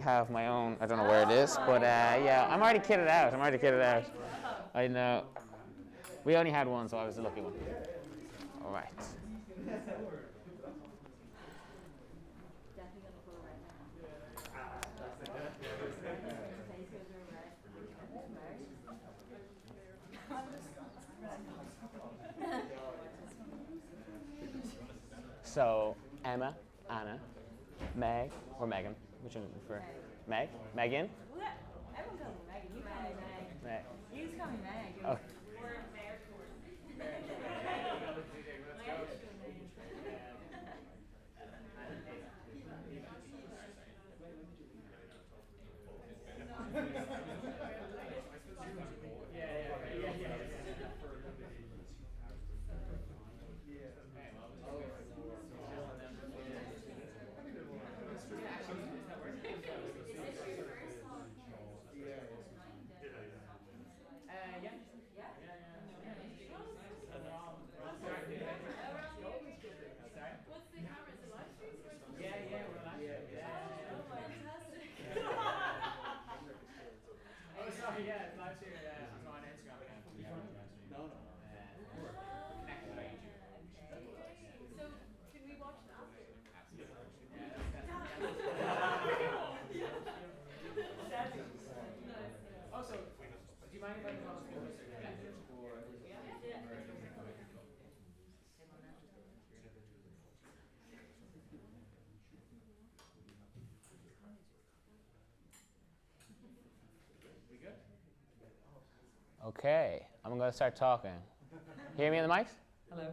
have my own, I don't know where it is, but yeah, I'm already kitted out. I know. We only had one, so I was the lucky one. All right. So, Emma, Anna, Meg, or Megan? Which one do you prefer? Meg? Megan? Everyone calls me Megan. You call me Meg. Meg. You just call me Meg. Oh. Okay, I'm going to start talking. Hear me on the mics? Hello.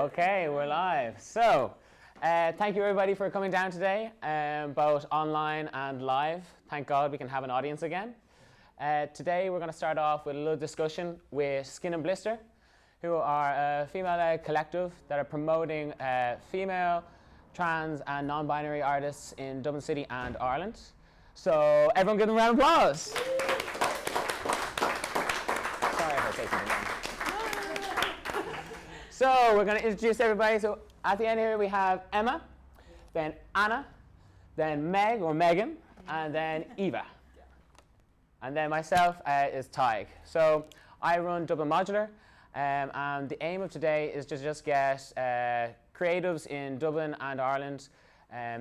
Okay, we're live. So, thank you everybody for coming down today, both online and live. Thank God we can have an audience again. Today we're going to start off with a little discussion with Skin&Blister, who are a female-led collective that are promoting female, trans and non-binary artists in Dublin City and Ireland. So everyone give them a round of applause. So we're going to introduce everybody. So at the end here we have Emma, then Anna, then Meg or Megan, and then Eva. And then myself is Tig. So I run Dublin Modular, and the aim of today is to just get creatives in Dublin and Ireland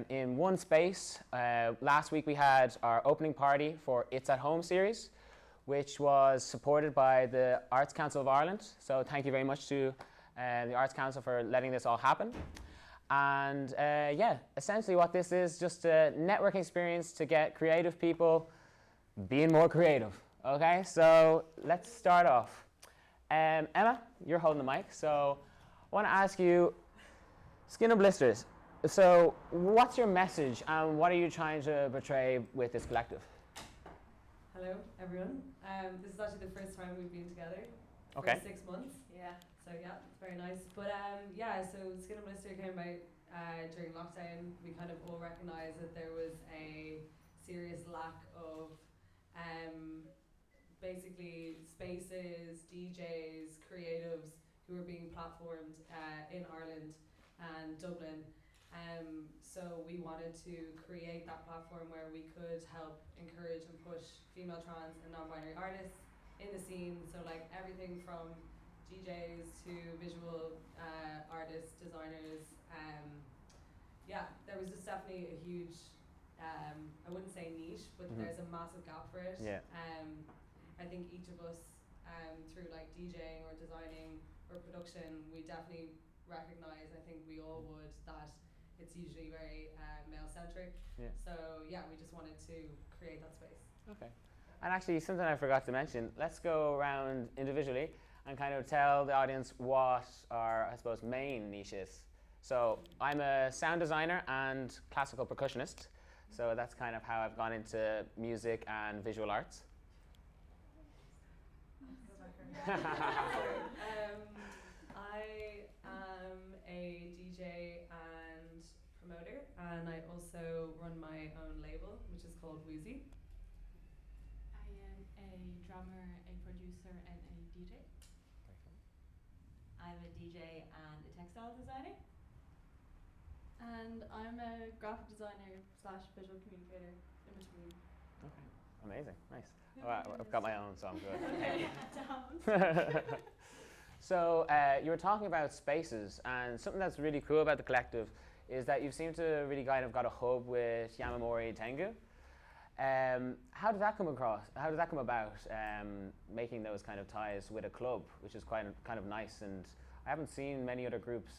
in one space. Last week we had our opening party for It's at Home series, which was supported by the Arts Council of Ireland. So thank you very much to the Arts Council for letting this all happen. And yeah, essentially what this is, just a networking experience to get creative people being more creative. Okay, so let's start off. Emma, you're holding the mic, so I want to ask you, Skin&Blisters, so what's your message and what are you trying to portray with this collective? Hello, everyone. This is actually the first time we've been together for Okay. 6 months. Yeah. So yeah, it's very nice. But yeah, so Skin&Blister came about during lockdown. We kind of all recognised that there was a serious lack of basically spaces, DJs, creatives who were being platformed in Ireland and Dublin. So we wanted to create that platform where we could help encourage and push female, trans and non-binary artists in the scene. So like everything from DJs to visual artists, designers. Yeah, there was just definitely a huge, I wouldn't say niche, but there's a massive gap for it. Yeah. I think each of us, through like DJing or designing or production, we definitely recognise, I think we all would, that it's usually very male-centric. Yeah. So yeah, we just wanted to create that space. Okay. And actually, something I forgot to mention, let's go around individually and kind of tell the audience what our, I suppose, main niche is. So I'm a sound designer and classical percussionist. So that's kind of how I've gone into music and visual arts. I am a DJ and promoter, and I also run my own label, which is called Woozy. I am a drummer, a producer, and a DJ. I'm a DJ and a textile designer. And I'm a graphic designer / visual communicator in between. Okay, amazing, nice. I've got my own, so I'm good. So you were talking about spaces, and something that's really cool about the collective is that you seem to really kind of got a hub with Yamamori Tengu. How did that come across? How did that come about? Making those kind of ties with a club, which is kind of nice, and I haven't seen many other groups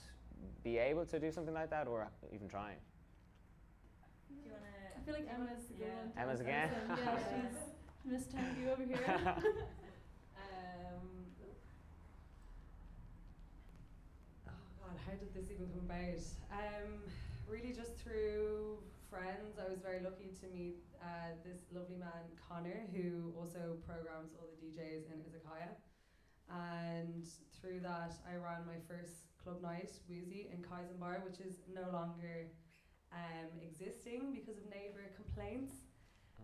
be able to do something like that, or even trying. Do you wanna? I feel like Emma's the good one. Emma's again? Yeah, she's Miss Tengu over here. Oh God, how did this even come about? Really just through friends. I was very lucky to meet this lovely man, Connor, who also programs all the DJs in Izakaya. And through that, I ran my first club night, Wheezy, in Kaizenbar, which is no longer existing because of neighbour complaints.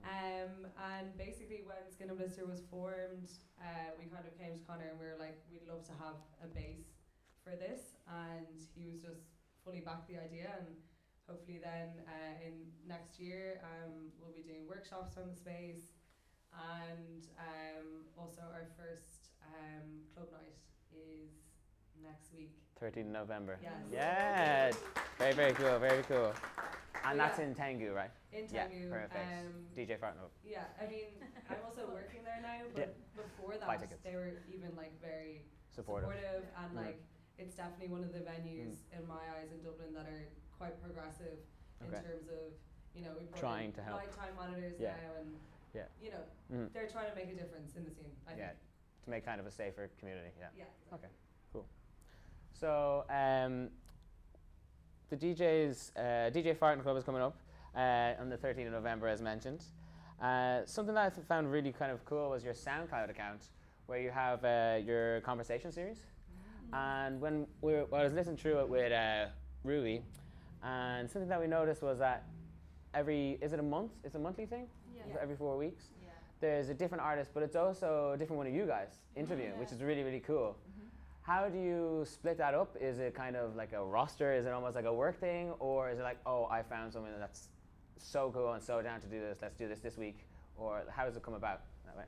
And basically when Skin&Blister was formed, we kind of came to Connor and we were like, we'd love to have a base for this, and he was just fully backed the idea, and hopefully then in next year we'll be doing workshops from the space, and also our first club night is next week. 13th November. Yes. Yeah, very, very cool, very cool. And Well, that's yeah. in Tengu, right? In Tengu. Yeah, perfect. DJ Fartno. Yeah, I mean, I'm also working there now, but before Buy that, tickets. they were even like very Supportive. and like it's definitely one of the venues in my eyes in Dublin that are quite progressive in terms of, you know, we put Trying to help. nighttime monitors Yeah. now, and you know, they're trying to make a difference in the scene, I think. To make kind of a safer community. Yeah. Yeah. Okay. Cool. So the DJ Farting Club is coming up on the 13th of November, as mentioned. Something that I found really kind of cool was your SoundCloud account, where you have your conversation series. And when I was listening through it with Ruby, and something that we noticed was that is it a month? It's a monthly thing? Yeah. Every 4 weeks? Yeah. There's a different artist, but it's also a different one of you guys interviewing, which is really, really cool. How do you split that up? Is it kind of like a roster? Is it almost like a work thing? Or is it like, oh, I found something that's so cool and so down to do this, let's do this week? Or how does it come about that way?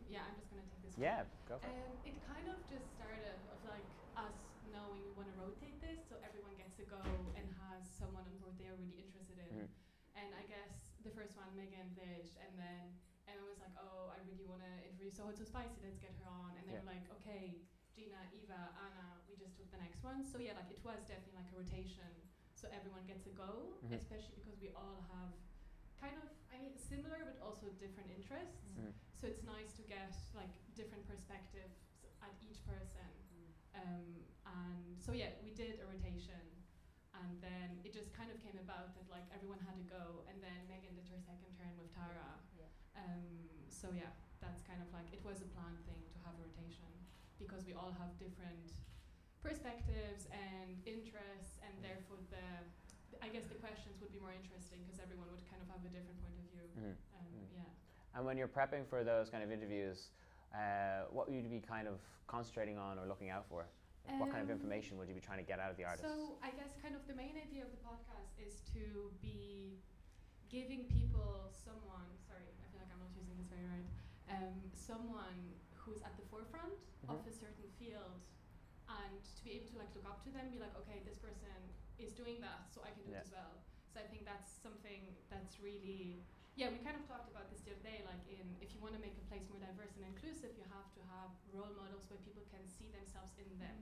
Yeah, I'm just going to take this one. Yeah, go for it. It kind of just started of like us knowing we want to rotate this, so everyone gets to go and has someone on board they are really interested in. And I guess the first one, Megan Vish, and then Emma was like, oh, I really want to interview So Hot So Spicy, let's get her on. And they were like, okay, Gina, Eva, Anna, we just took the next one. So yeah, like it was definitely like a rotation, so everyone gets a go, especially because we all have kind of, I mean, similar but also different interests. So it's nice to get like different perspectives at each person. And so yeah, we did a rotation, and then it just kind of came about that like everyone had to go, and then Megan did her second turn with Tara. So yeah, that's kind of like, it was a planned thing to have a rotation, because we all have different perspectives and interests, and therefore I guess the questions would be more interesting because everyone would kind of have a different point of view. Yeah. And when you're prepping for those kind of interviews, what would you be kind of concentrating on or looking out for? Like what kind of information would you be trying to get out of the artists? So I guess kind of the main idea of the podcast is to be giving people someone, sorry, I feel like I'm not using this very right, someone who's at the forefront of a certain field, and to be able to like look up to them, be like, okay, this person is doing that, so I can do it as well. So I think that's something that's really, we kind of talked about this the other day, like if you want to make a place more diverse and inclusive, you have to have role models where people can see themselves in them.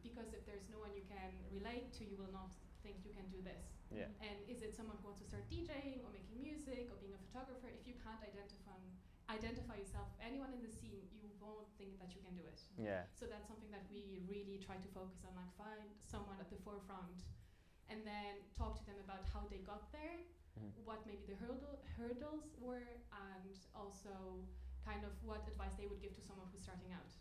Because if there's no one you can relate to, you will not think you can do this. And is it someone who wants to start DJing or making music or being a photographer? If you can't identify yourself with anyone in the scene, you won't think that you can do it. So that's something that we really try to focus on, like find someone at the forefront and then talk to them about how they got there, what maybe the hurdles were, and also kind of what advice they would give to someone who's starting out.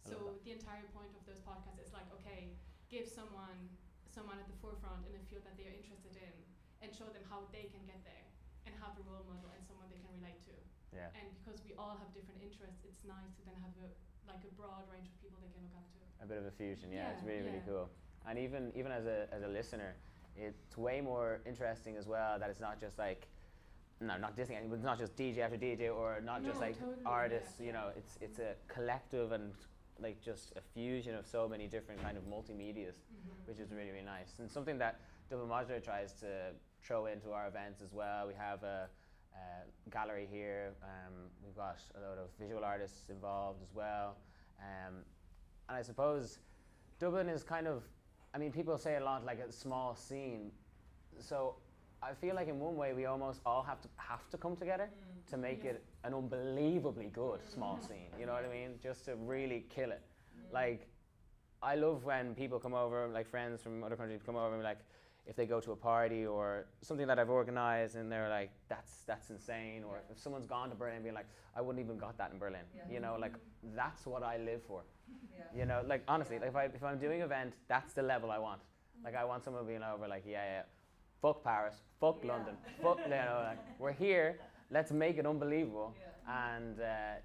So the entire point of those podcasts is like, okay, give someone at the forefront in a field that they are interested in, and show them how they can get there, and have a role model and someone they can relate to. And because we all have different interests, it's nice to then have a broad range of people they can look up to. A bit of a fusion, it's really, really cool. And even as a listener, it's way more interesting as well that it's not just like, no, not dissing anyone, but it's not just DJ after DJ or not just like totally, artists, yeah. you know, it's a collective and like just a fusion of so many different kind of multimedias, which is really, really nice. And something that Dublin Modular tries to throw into our events as well. We have a gallery here, we've got a lot of visual artists involved as well. And I suppose Dublin is kind of, I mean, people say a lot like a small scene. So I feel like in one way we almost all have to come together to make it an unbelievably good small scene. You know what I mean? Just to really kill it. Like, I love when people come over, like friends from other countries come over and like, if they go to a party or something that I've organized and they're like, that's insane. Or if someone's gone to Berlin being like, I wouldn't even got that in Berlin. You know, like that's what I live for. You know, like honestly, like if I'm doing an event, that's the level I want. Like I want someone being over like, yeah, fuck Paris, fuck London, fuck, you know, like, we're here, let's make it unbelievable. And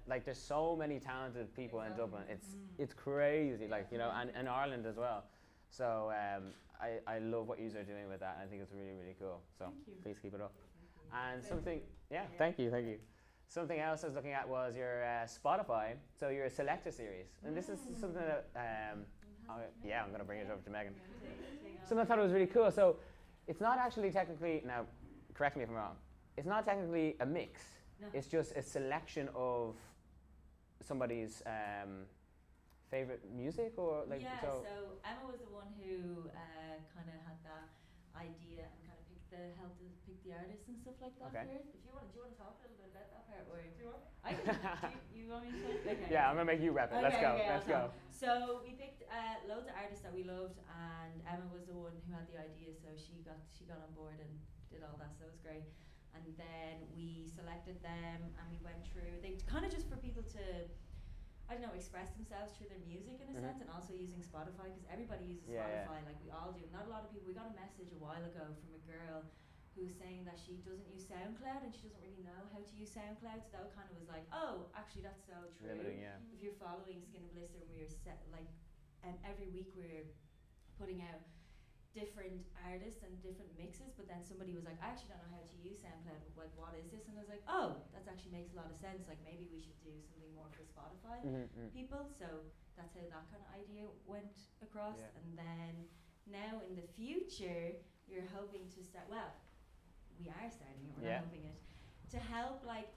like there's so many talented people in Dublin, it's crazy, like, you know, and Ireland as well. So I love what you are doing with that, and I think it's really, really cool. So please keep it up. And something, thank you. Something else I was looking at was your Spotify, so your selector series. And this is something that, I'm going to bring it over to Megan. Something I thought was really cool. So it's not actually technically, now correct me if I'm wrong, it's not technically a mix. No. It's just a selection of somebody's favorite music, or like. Yeah. So Emma was the one who kind of had that idea and kind of helped to pick the artists and stuff like that. Okay. If you want, do you want to talk a little bit about that part, or Do you want? you want me to? Okay. Yeah, I'm gonna make you rep it. Let's go. Let's go. So we picked loads of artists that we loved, and Emma was the one who had the idea. So she got on board and did all that. So it was great. And then we selected them, and we went through. They kind of just for people to, I don't know, express themselves through their music in a sense, and also using Spotify, because everybody uses Spotify, like we all do. Not a lot of people. We got a message a while ago from a girl who was saying that she doesn't use SoundCloud and she doesn't really know how to use SoundCloud. So that kind of was like, oh, actually that's so true. Limiting, yeah. If you're following Skin&Blister, we're set like, every week we're putting out different artists and different mixes, but then somebody was like, I actually don't know how to use SoundCloud, like what is this? And I was like, oh, that actually makes a lot of sense, like maybe we should do something more for Spotify people. So that's how that kind of idea went across. And then now in the future you're hoping to start, well, we are starting it, we're not hoping it, to help like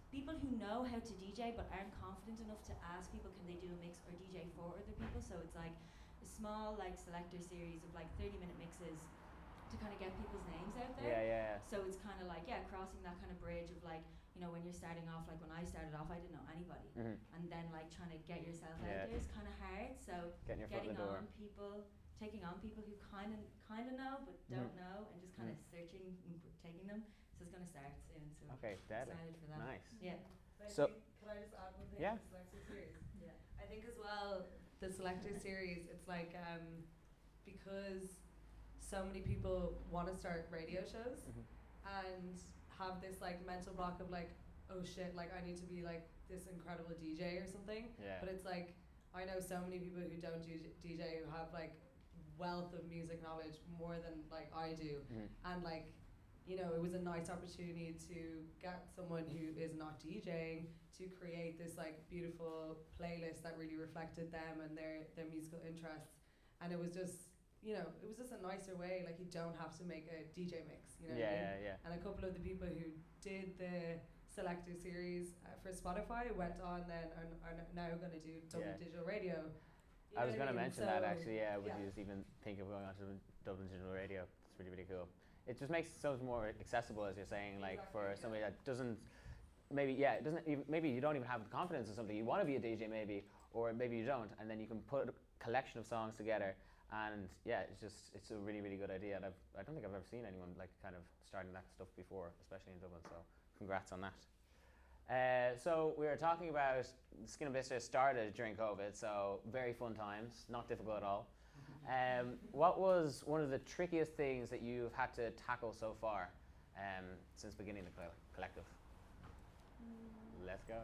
people who know how to DJ but aren't confident enough to ask people can they do a mix or DJ for other people. So it's like a small like selector series of like 30-minute mixes to kind of get people's names out there. So it's kind of like crossing that kind of bridge of like, you know, when you're starting off, like when I started off I didn't know anybody, and then like trying to get yourself out there is kind of hard. So getting on people, taking on people who kind of know but don't know, and just kind of searching and taking them. So it's going to start soon. So okay, deadly. Excited for that. Nice. Yeah. So can I just add one thing to the selector series? Yeah. I think as well the selector series, it's like because so many people want to start radio shows and have this like mental block of like, oh shit, like I need to be like this incredible DJ or something. But it's like I know so many people who don't DJ who have like wealth of music knowledge more than like I do, and like, you know, it was a nice opportunity to get someone who is not DJing to create this like beautiful playlist that really reflected them and their musical interests. And it was just, you know, it was just a nicer way, like you don't have to make a DJ mix, you know what I mean? And a couple of the people who did the selector series for Spotify went on then and are now going to do Dublin Digital Radio. I was going to mention that actually, would you just even think of going on to Dublin Digital Radio? It's really, really cool. It just makes it so much more accessible, as you're saying, like for somebody that doesn't, maybe you don't even have the confidence in something. You want to be a DJ maybe, or maybe you don't, and then you can put a collection of songs together, and it's a really, really good idea. And I don't think I've ever seen anyone like kind of starting that stuff before, especially in Dublin, so congrats on that. So we were talking about Skin&Blisters started during COVID, so very fun times, not difficult at all. What was one of the trickiest things that you've had to tackle so far since beginning the collective? Let's go.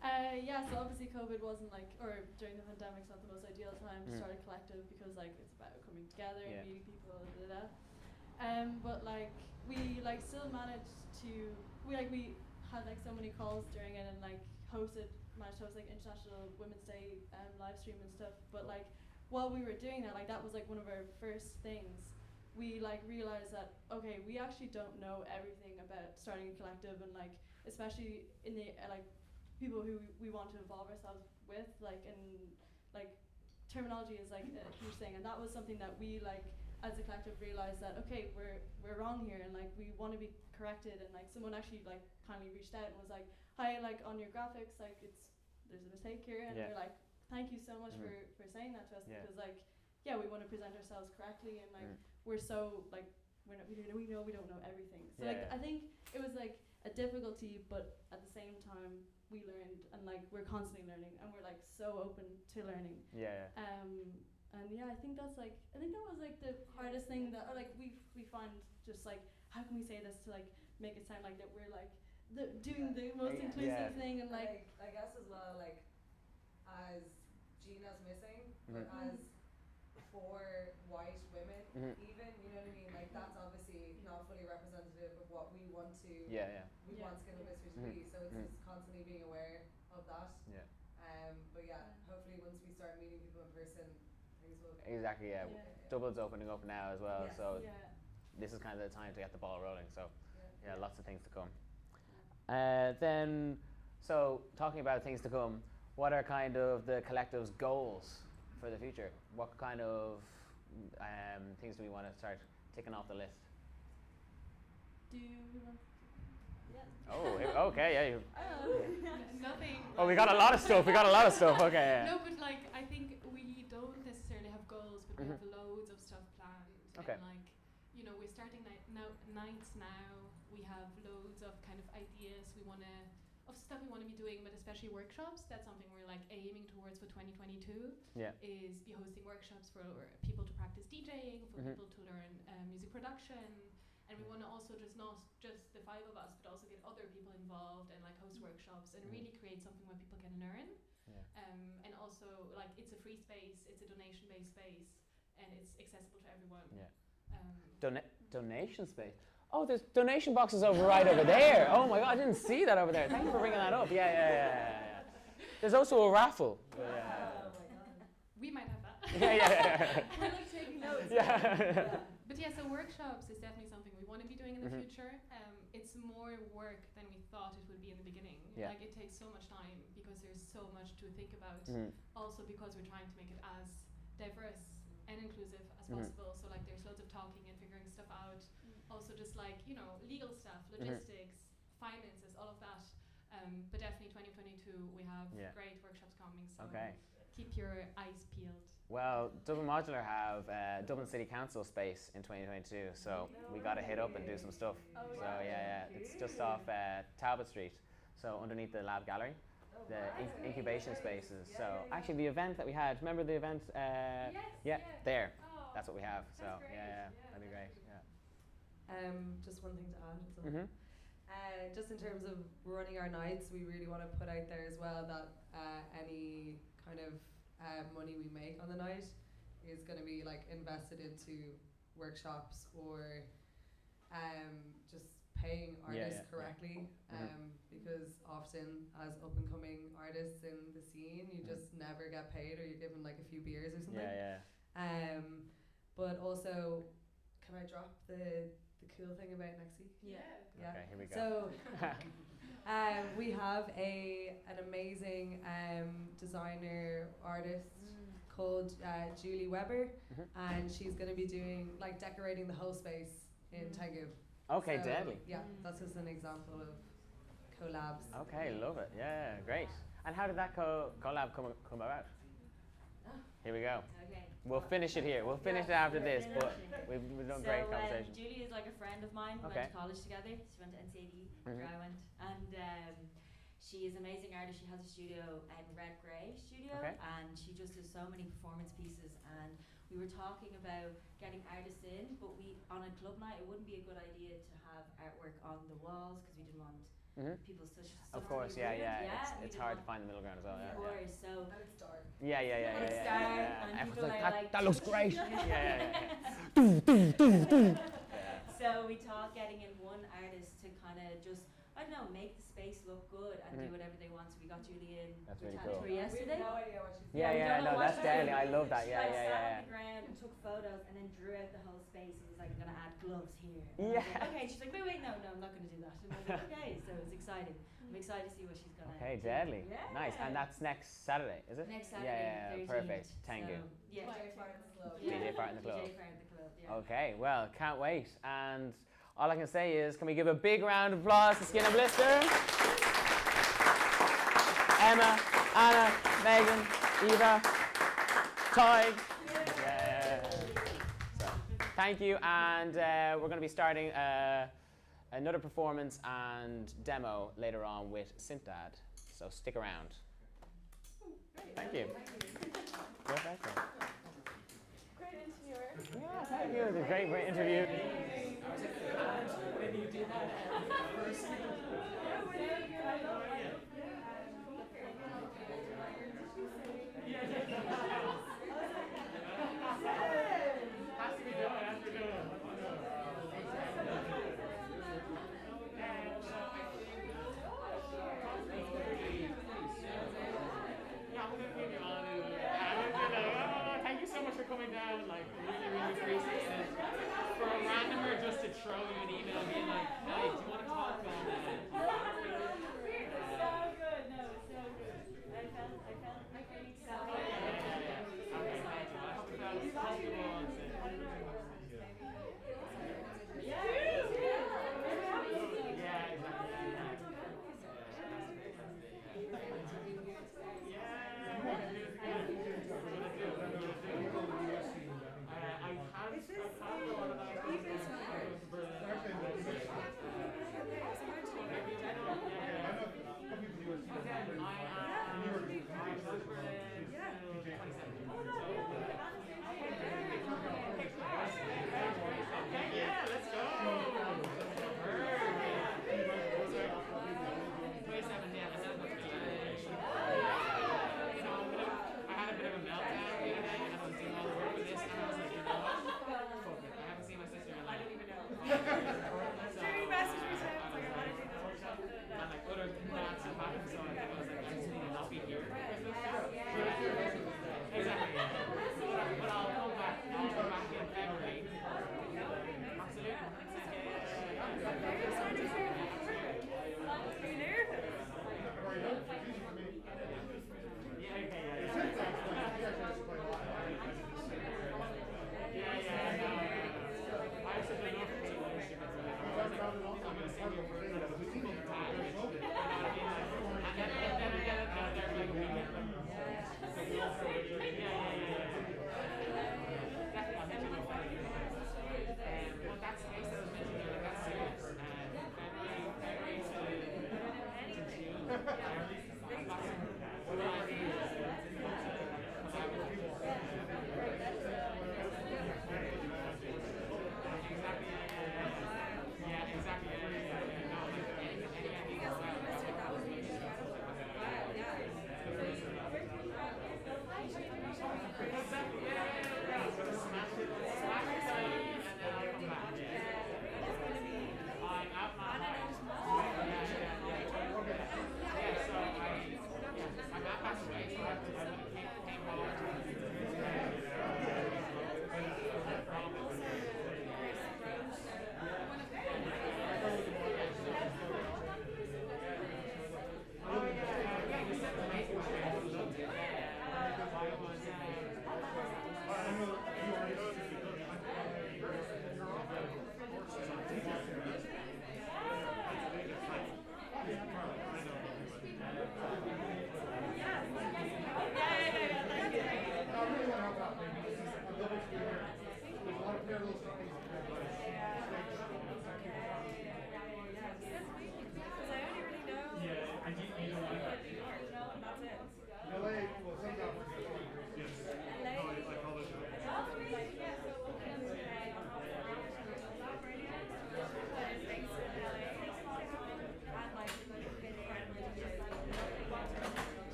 Yeah, so obviously COVID wasn't like, or during the pandemic's not the most ideal time to start a collective because like it's about coming together and meeting people, but like we like still managed to, we had like so many calls during it and like managed to host like International Women's Day live stream and stuff, but like while we were doing that, like that was like one of our first things. We like realized that, okay, we actually don't know everything about starting a collective, and like especially in the like people who we want to involve ourselves with, like, and like terminology is like a huge thing, and that was something that we like as a collective realized that, okay, we're wrong here, and like we want to be corrected, and like someone actually like kindly reached out and was like, hi, like on your graphics, like there's a mistake here, and we're like, thank you so much for saying that to us, because like we want to present ourselves correctly, and like we're so like we know we don't know everything, so like I think it was like a difficulty, but at the same time we learned, and like we're constantly learning, and we're like so open to learning. And I think that was like the hardest thing that like we find, just like how can we say this to like make it sound like that we're like doing the most inclusive thing, and like I guess as well, like as Gina's missing, but as 4 white women, even, you know what I mean, like that's obviously not fully representative of what we want to we want Skin&Blisters to be, so it's just constantly being aware of that. But hopefully once we start meeting people in person, things will exactly. Dublin's opening up now as well, so this is kind of the time to get the ball rolling, so lots of things to come. Then, so talking about things to come, what are kind of the collective's goals for the future? What kind of things do we want to start ticking off the list? Do we want? Oh, okay, Nothing. Oh, we got a lot of stuff. Okay. No, but like I think we don't necessarily have goals, but we have loads of stuff planned. Okay. And like, you know, we're starting nights now. We have loads of kind of ideas of stuff we want to be doing, but especially workshops. That's something we're like aiming towards for 2022. Is be hosting workshops for people to practice DJing, for people to learn music production. And we want to also not just the 5 of us, but also get other people involved and like host workshops and really create something where people can learn. And also like it's a free space, it's a donation-based space, and it's accessible to everyone. Donation space. Oh, there's donation boxes right over there. Oh my God, I didn't see that over there. Thank you for bringing that up. Yeah. There's also a raffle. Oh my God. We might have that. We're like taking notes. But so workshops is definitely something we want to be doing in the future. It's more work than we thought it would be in the beginning. Like it takes so much time because there's so much to think about. Also because we're trying to make it as diverse and inclusive as possible. So like there's loads of talking and figuring stuff out. Also just like, you know, legal stuff, logistics, finances, all of that. But definitely 2022 we have great workshops coming. So keep your eyes peeled. Well, Dublin Modular have Dublin City Council space in 2022, so we got to hit up and do some stuff. It's just off Talbot Street, so underneath the Lab Gallery, the incubation spaces. So actually the event that we had, remember the event? There, that's what we have. So that'd be great. Just one thing to add. Just in terms of running our nights, we really want to put out there as well that any kind of money we make on the night is going to be like invested into workshops or just paying artists correctly, because often as up and coming artists in the scene you just never get paid, or you're given like a few beers or something. But also, can I drop the cool thing about next week? Okay, here we go. So we have an amazing designer artist called Julie Weber, and she's going to be doing like decorating the whole space in Tegu. Okay, so, deadly. That's just an example of collabs. Okay, love it. Yeah, great. And how did that collab come about? Here we go. Okay. We'll finish it here. We'll finish it after this, but we've done great conversation. Julie is like a friend of mine. We went to college together. She went to NCAD, where I went. And she is an amazing artist. She has a studio in Red Grey Studio. And she just does so many performance pieces. And we were talking about getting artists in, but on a club night, it wouldn't be a good idea to have artwork on the walls because we didn't want people such. Of course, yeah. It's hard to find the middle ground as well. Of Yeah. course, so. And it's dark. Yeah. And it's dark, and people Everyone's are like, that looks great. So we thought getting in one artist to kind of just, I don't know, make the space look good and do whatever they want. So we got Julie in. That's we really chatted cool. to her yesterday. We have no idea what she's Yeah, we don't know no, what that's she's deadly. doing. I love that. She Yeah, like sat yeah. on the ground and took photos and then drew out the whole space and was like, I'm gonna add gloves here. And I was Yeah. like, okay. She's like, wait, no, I'm not gonna do that. And I was like, okay. So it's exciting. I'm excited to see what she's gonna. Okay, do. deadly. Yeah. Nice. And that's next Saturday, is it? Next Saturday. Yeah, 13th. perfect. Thank you. So, yeah. DJ Fart in the Club. DJ Fart in the Club. DJ Fart in the Club. Yeah. Okay, well, can't wait. And all I can say is, can we give a big round of applause to Skin&Blisters? Emma, Anna, Megan, Eva, Ty. Yeah. So, thank you, and we're going to be starting another performance and demo later on with Synth Dad. So stick around. Thank you. Perfect. Great interviewer. Yeah, thank you. It was a great interview. Thank you so much for coming down. Like, really appreciate it. For a randomer just to throw you an email being like, hey, do you want to talk about that?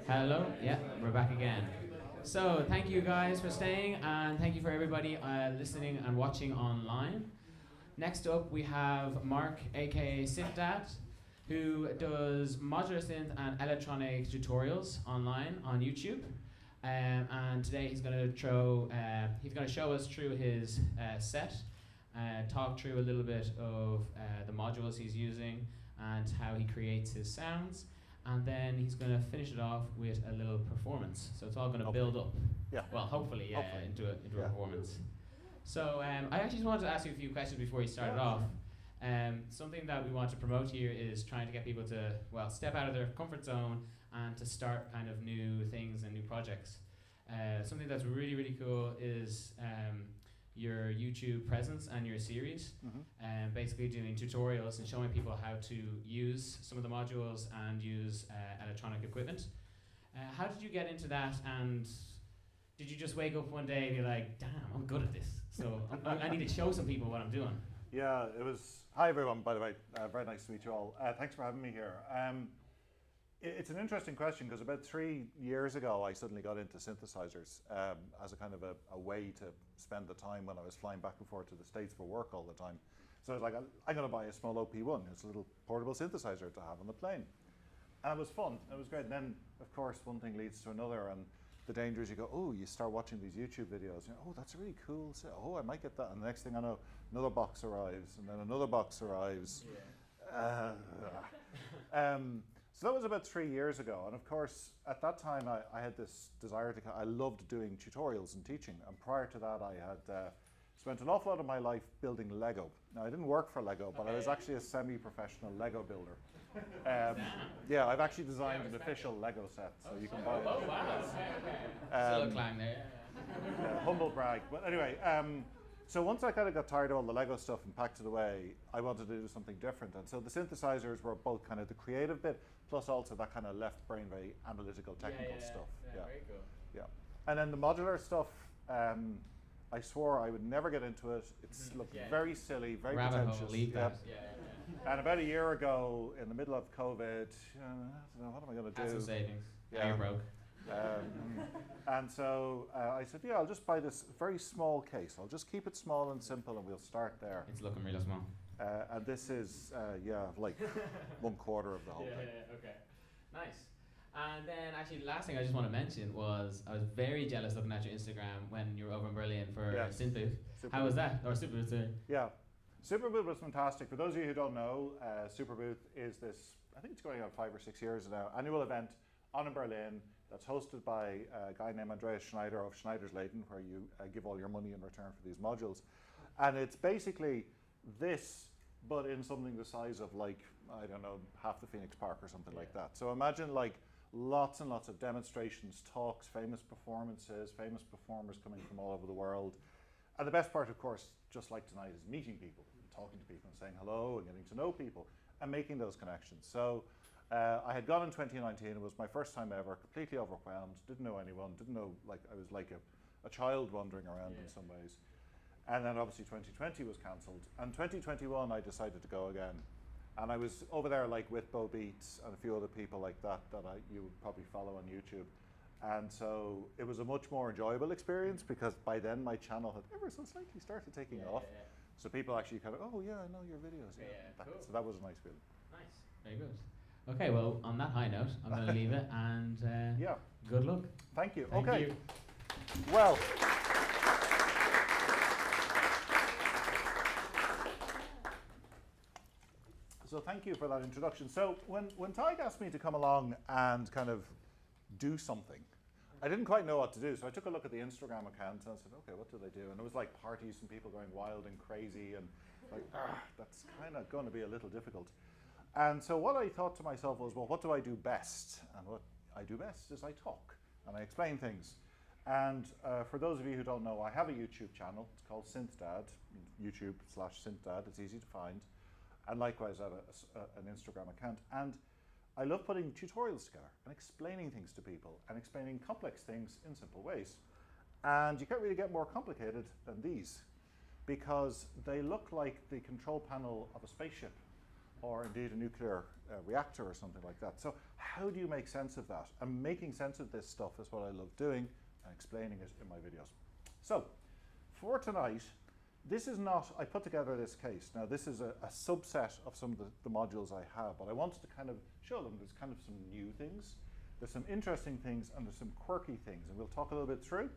Hello, yeah, we're back again. So thank you guys for staying, and thank you for everybody listening and watching online. Next up we have Mark, aka Synth Dad, who does modular synth and electronic tutorials online on YouTube. And today he's going to show us through his set, talk through a little bit of the modules he's using and how he creates his sounds. And then he's going to finish it off with a little performance. So it's all going to build up. Yeah. Well, hopefully, into a performance. So I actually just wanted to ask you a few questions before you started off. Something that we want to promote here is trying to get people to, well, step out of their comfort zone and to start kind of new things and new projects. Something that's really, really cool is your YouTube presence and your series, basically doing tutorials and showing people how to use some of the modules and use electronic equipment. How did you get into that, and did you just wake up one day and be like, damn, I'm good at this, so I need to show some people what I'm doing? Yeah, it was, hi everyone, by the way, very nice to meet you all. Thanks for having me here. It's an interesting question because about 3 years ago I suddenly got into synthesizers as a kind of a way to spend the time when I was flying back and forth to the States for work all the time. So I was like, I'm going to buy a small OP1. It's a little portable synthesizer to have on the plane. And it was fun, it was great. And then, of course, one thing leads to another, and the danger is you go, oh, you start watching these YouTube videos, oh, that's really cool, so, oh, I might get that. And the next thing I know, another box arrives, and then another box arrives. Yeah. So that was about 3 years ago, and of course, at that time I had this desire to, I loved doing tutorials and teaching, and prior to that I had spent an awful lot of my life building Lego. Now I didn't work for Lego, but I was actually a semi-professional Lego builder. Yeah, I've actually designed an official Lego set, so you can buy it. Oh wow, still a clang there. Humble brag, but anyway, so once I kind of got tired of all the Lego stuff and packed it away, I wanted to do something different. And so the synthesizers were both kind of the creative bit, plus also that kind of left brain, very analytical, technical stuff. Yeah, very cool. Yeah. And then the modular stuff, I swore I would never get into it. It's looked very silly, very pretentious. And about a year ago, in the middle of COVID, I don't know, what am I going to do? Had some savings. Yeah. Now you're broke. And so I said, yeah, I'll just buy this very small case. I'll just keep it small and simple, and we'll start there. It's looking really small. And this is, like 1/4 of the whole thing. Okay, nice. And then actually the last thing I just want to mention was I was very jealous looking at your Instagram when you were over in Berlin for Synth Booth. How was that? Or Superbooth, sorry. Yeah, Superbooth was fantastic. For those of you who don't know, Superbooth is this, I think it's going on 5 or 6 years now, annual event on in Berlin that's hosted by a guy named Andreas Schneider of Schneider's Leighton, where you give all your money in return for these modules. And it's basically this, but in something the size of, like, I don't know, half the Phoenix Park or something like that. So imagine like lots and lots of demonstrations, talks, famous performances, famous performers coming from all over the world. And the best part, of course, just like tonight, is meeting people, and talking to people and saying hello and getting to know people and making those connections. So I had gone in 2019, it was my first time ever, completely overwhelmed, didn't know anyone, didn't know, like I was like a child wandering around in some ways. And then obviously 2020 was cancelled. And 2021 I decided to go again. And I was over there like with Bo Beats and a few other people like that you would probably follow on YouTube. And so it was a much more enjoyable experience because by then my channel had ever so slightly started taking off. So people actually kind of, oh yeah, I know your videos. Cool. So that was a nice feeling. Nice, very good. Okay, well, on that high note, I'm going to leave it, and good luck. Thank you. Thank you. Well. So thank you for that introduction. So when Tig asked me to come along and kind of do something, I didn't quite know what to do. So I took a look at the Instagram account and I said, okay, what do they do? And it was like parties and people going wild and crazy and like, that's kind of going to be a little difficult. And so what I thought to myself was, well, what do I do best? And what I do best is I talk and I explain things. And for those of you who don't know, I have a YouTube channel. It's called Synth Dad, YouTube/Synth Dad. It's easy to find. And likewise, I have an Instagram account. And I love putting tutorials together and explaining things to people and explaining complex things in simple ways. And you can't really get more complicated than these because they look like the control panel of a spaceship or indeed a nuclear reactor or something like that. So how do you make sense of that? And making sense of this stuff is what I love doing and explaining it in my videos. So for tonight, this is not, I put together this case. Now this is a subset of some of the modules I have, but I wanted to kind of show them there's kind of some new things. There's some interesting things and there's some quirky things, and we'll talk a little bit through.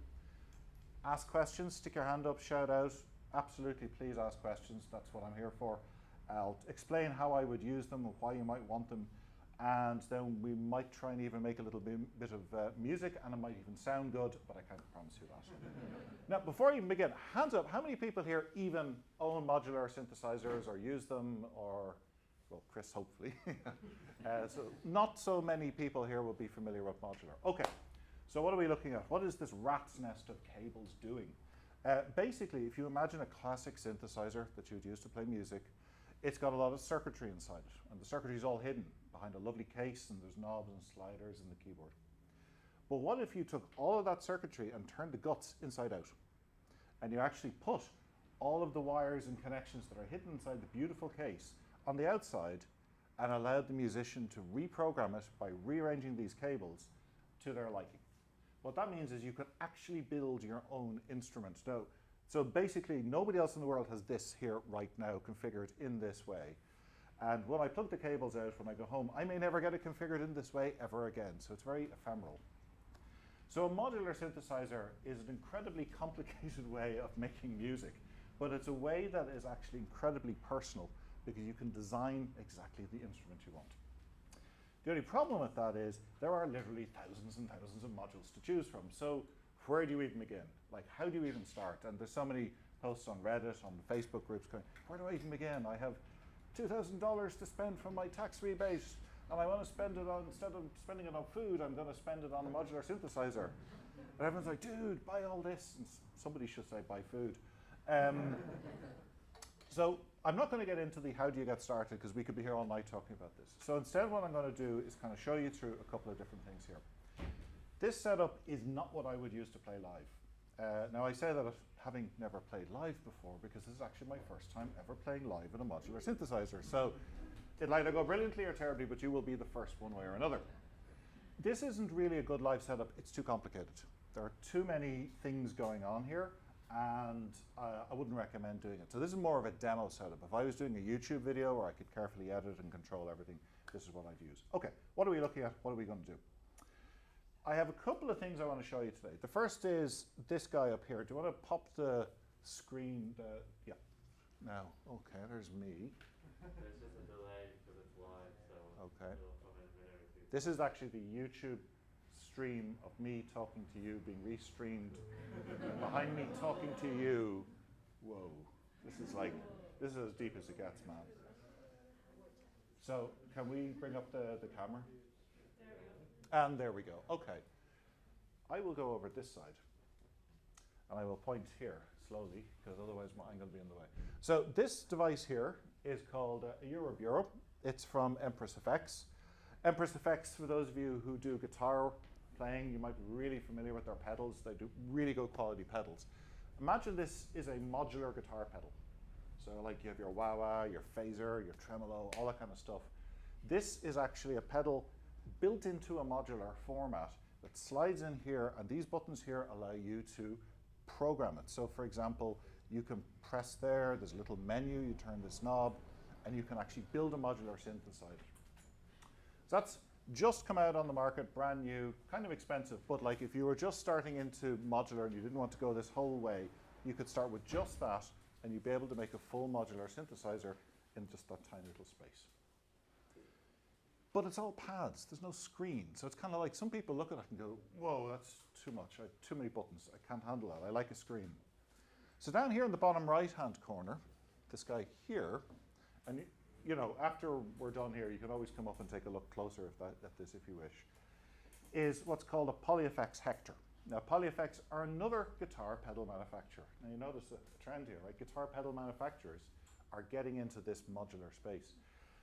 Ask questions, stick your hand up, shout out. Absolutely, please ask questions. That's what I'm here for. I'll explain how I would use them and why you might want them, and then we might try and even make a little bit of music, and it might even sound good, but I can't promise you that. Now, before I even begin, hands up, how many people here even own modular synthesizers or use them, or, well, Chris, hopefully. So not so many people here will be familiar with modular. Okay, so what are we looking at? What is this rat's nest of cables doing? Basically, if you imagine a classic synthesizer that you would use to play music, it's got a lot of circuitry inside it, and the circuitry is all hidden behind a lovely case, and there's knobs and sliders in the keyboard. But what if you took all of that circuitry and turned the guts inside out, and you actually put all of the wires and connections that are hidden inside the beautiful case on the outside, and allowed the musician to reprogram it by rearranging these cables to their liking? What that means is you could actually build your own instrument. Now, so basically, nobody else in the world has this here right now configured in this way. And when I plug the cables out when I go home, I may never get it configured in this way ever again. So it's very ephemeral. So a modular synthesizer is an incredibly complicated way of making music, but it's a way that is actually incredibly personal because you can design exactly the instrument you want. The only problem with that is there are literally thousands and thousands of modules to choose from. So where do you even begin? Like, how do you even start? And there's so many posts on Reddit, on the Facebook groups going, where do I even begin? I have $2,000 to spend from my tax rebate, and I want to spend it on, instead of spending it on food, I'm going to spend it on a modular synthesizer. And everyone's like, dude, buy all this. And somebody should say buy food. So I'm not going to get into the how do you get started, because we could be here all night talking about this. So instead what I'm going to do is kind of show you through a couple of different things here. This setup is not what I would use to play live. Now I say that having never played live before, because this is actually my first time ever playing live in a modular synthesizer. So it'll either go brilliantly or terribly, but you will be the first one way or another. This isn't really a good live setup. It's too complicated. There are too many things going on here, and I wouldn't recommend doing it. So this is more of a demo setup. If I was doing a YouTube video where I could carefully edit and control everything, this is what I'd use. Okay, what are we looking at? What are we going to do? I have a couple of things I want to show you today. The first is this guy up here. Do you want to pop the screen? Yeah. Now, okay, there's me. There's just a delay because it's live, so okay. It'll come in a minute or two. This is actually the YouTube stream of me talking to you being restreamed. Behind me talking to you. Whoa. This is as deep as it gets, man. So can we bring up the camera? And there we go. Okay. I will go over this side. And I will point here slowly, because otherwise I'm going to be in the way. So this device here is called a Eurobureau. It's from Empress Effects. Empress Effects, for those of you who do guitar playing, you might be really familiar with their pedals. They do really good quality pedals. Imagine this is a modular guitar pedal. So like you have your wah-wah, your phaser, your tremolo, all that kind of stuff. This is actually a pedal built into a modular format that slides in here, and these buttons here allow you to program it. So for example, you can press there, there's a little menu, you turn this knob, and you can actually build a modular synthesizer. So that's just come out on the market, brand new, kind of expensive, but like if you were just starting into modular and you didn't want to go this whole way, you could start with just that, and you'd be able to make a full modular synthesizer in just that tiny little space. But it's all pads, there's no screen. So it's kind of like some people look at it and go, whoa, that's too much, I have too many buttons, I can't handle that, I like a screen. So down here in the bottom right-hand corner, this guy here, and you know, after we're done here, you can always come up and take a look closer at this if you wish, is what's called a Polyeffects Hector. Now, Polyeffects are another guitar pedal manufacturer. Now, you notice a trend here, right? Guitar pedal manufacturers are getting into this modular space.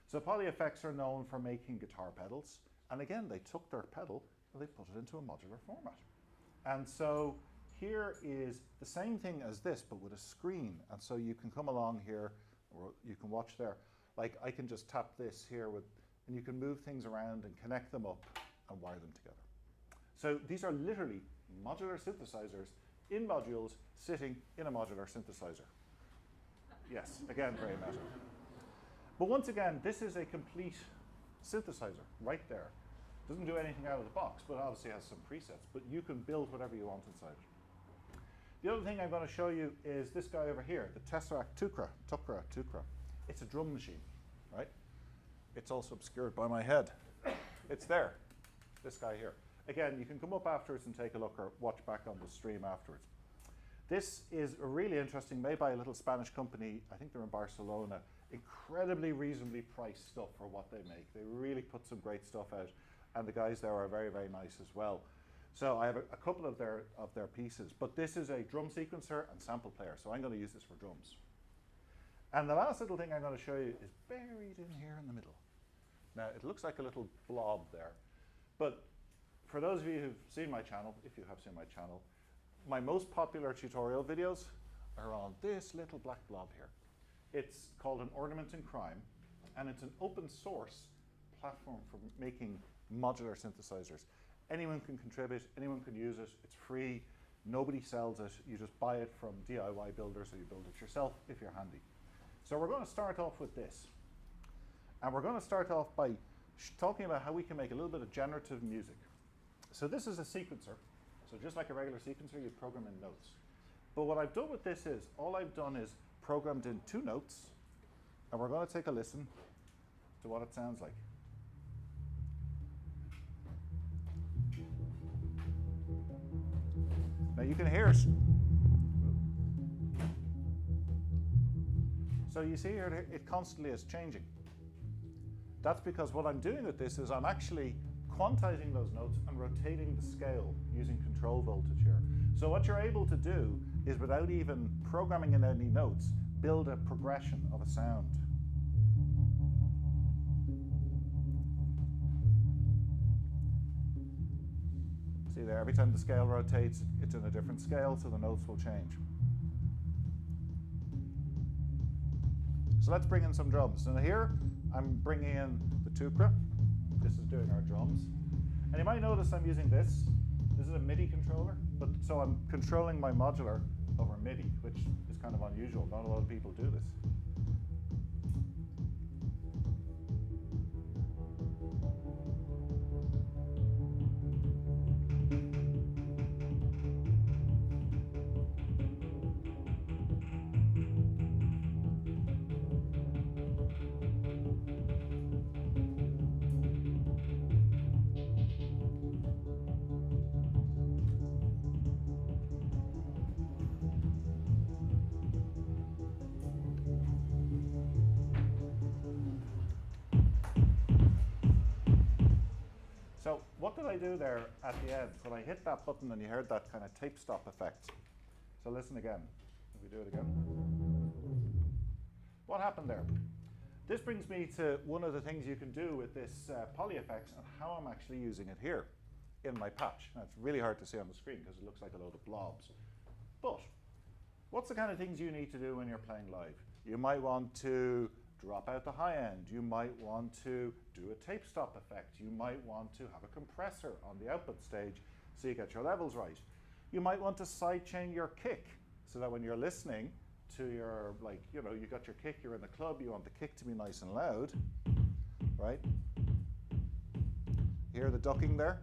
So Polyeffects are known for making guitar pedals. And again, they took their pedal and they put it into a modular format. And so here is the same thing as this, but with a screen. And so you can come along here, or you can watch there. Like I can just tap this here, and you can move things around and connect them up and wire them together. So these are literally modular synthesizers in modules sitting in a modular synthesizer. Yes, again, very meta. But once again, this is a complete synthesizer right there. Doesn't do anything out of the box, but obviously has some presets. But you can build whatever you want inside. The other thing I'm going to show you is this guy over here, the Tesseract Tukra. It's a drum machine, right? It's also obscured by my head. It's there, this guy here. Again, you can come up afterwards and take a look or watch back on the stream afterwards. This is a really interesting, made by a little Spanish company. I think they're in Barcelona. Incredibly reasonably priced stuff for what they make. They really put some great stuff out, and the guys there are very, very nice as well. So I have a couple of their pieces, but this is a drum sequencer and sample player, so I'm going to use this for drums. And the last little thing I'm going to show you is buried in here in the middle. Now, it looks like a little blob there, but for those of you who've seen my channel, if you have seen my channel, my most popular tutorial videos are on this little black blob here. It's called an ornament in crime, and it's an open source platform for making modular synthesizers. Anyone can contribute, anyone can use it, it's free, nobody sells it, you just buy it from DIY builders or you build it yourself if you're handy. So we're going to start off with this. And we're going to start off by talking about how we can make a little bit of generative music. So this is a sequencer. So just like a regular sequencer, you program in notes. But what I've done with this is, all I've done is programmed in 2 notes, and we're going to take a listen to what it sounds like. Now you can hear it. So you see here, it constantly is changing. That's because what I'm doing with this is I'm actually quantizing those notes and rotating the scale using control voltage here. So what you're able to do is, without even programming in any notes, build a progression of a sound. See there, every time the scale rotates, it's in a different scale, so the notes will change. So let's bring in some drums. And here, I'm bringing in the Tukra. This is doing our drums. And you might notice I'm using this. This is a MIDI controller, but so I'm controlling my modular over MIDI, which is kind of unusual. Not a lot of people do this. So what did I do there at the end? When I hit that button and you heard that kind of tape stop effect. So listen again. If we do it again. What happened there? This brings me to one of the things you can do with this poly effects and how I'm actually using it here in my patch. Now it's really hard to see on the screen because it looks like a load of blobs. But what's the kind of things you need to do when you're playing live? You might want to drop out the high end. You might want to do a tape stop effect. You might want to have a compressor on the output stage so you get your levels right. You might want to sidechain your kick so that when you're listening to your, like, you know, you got your kick, you're in the club, you want the kick to be nice and loud, right? Hear the ducking there?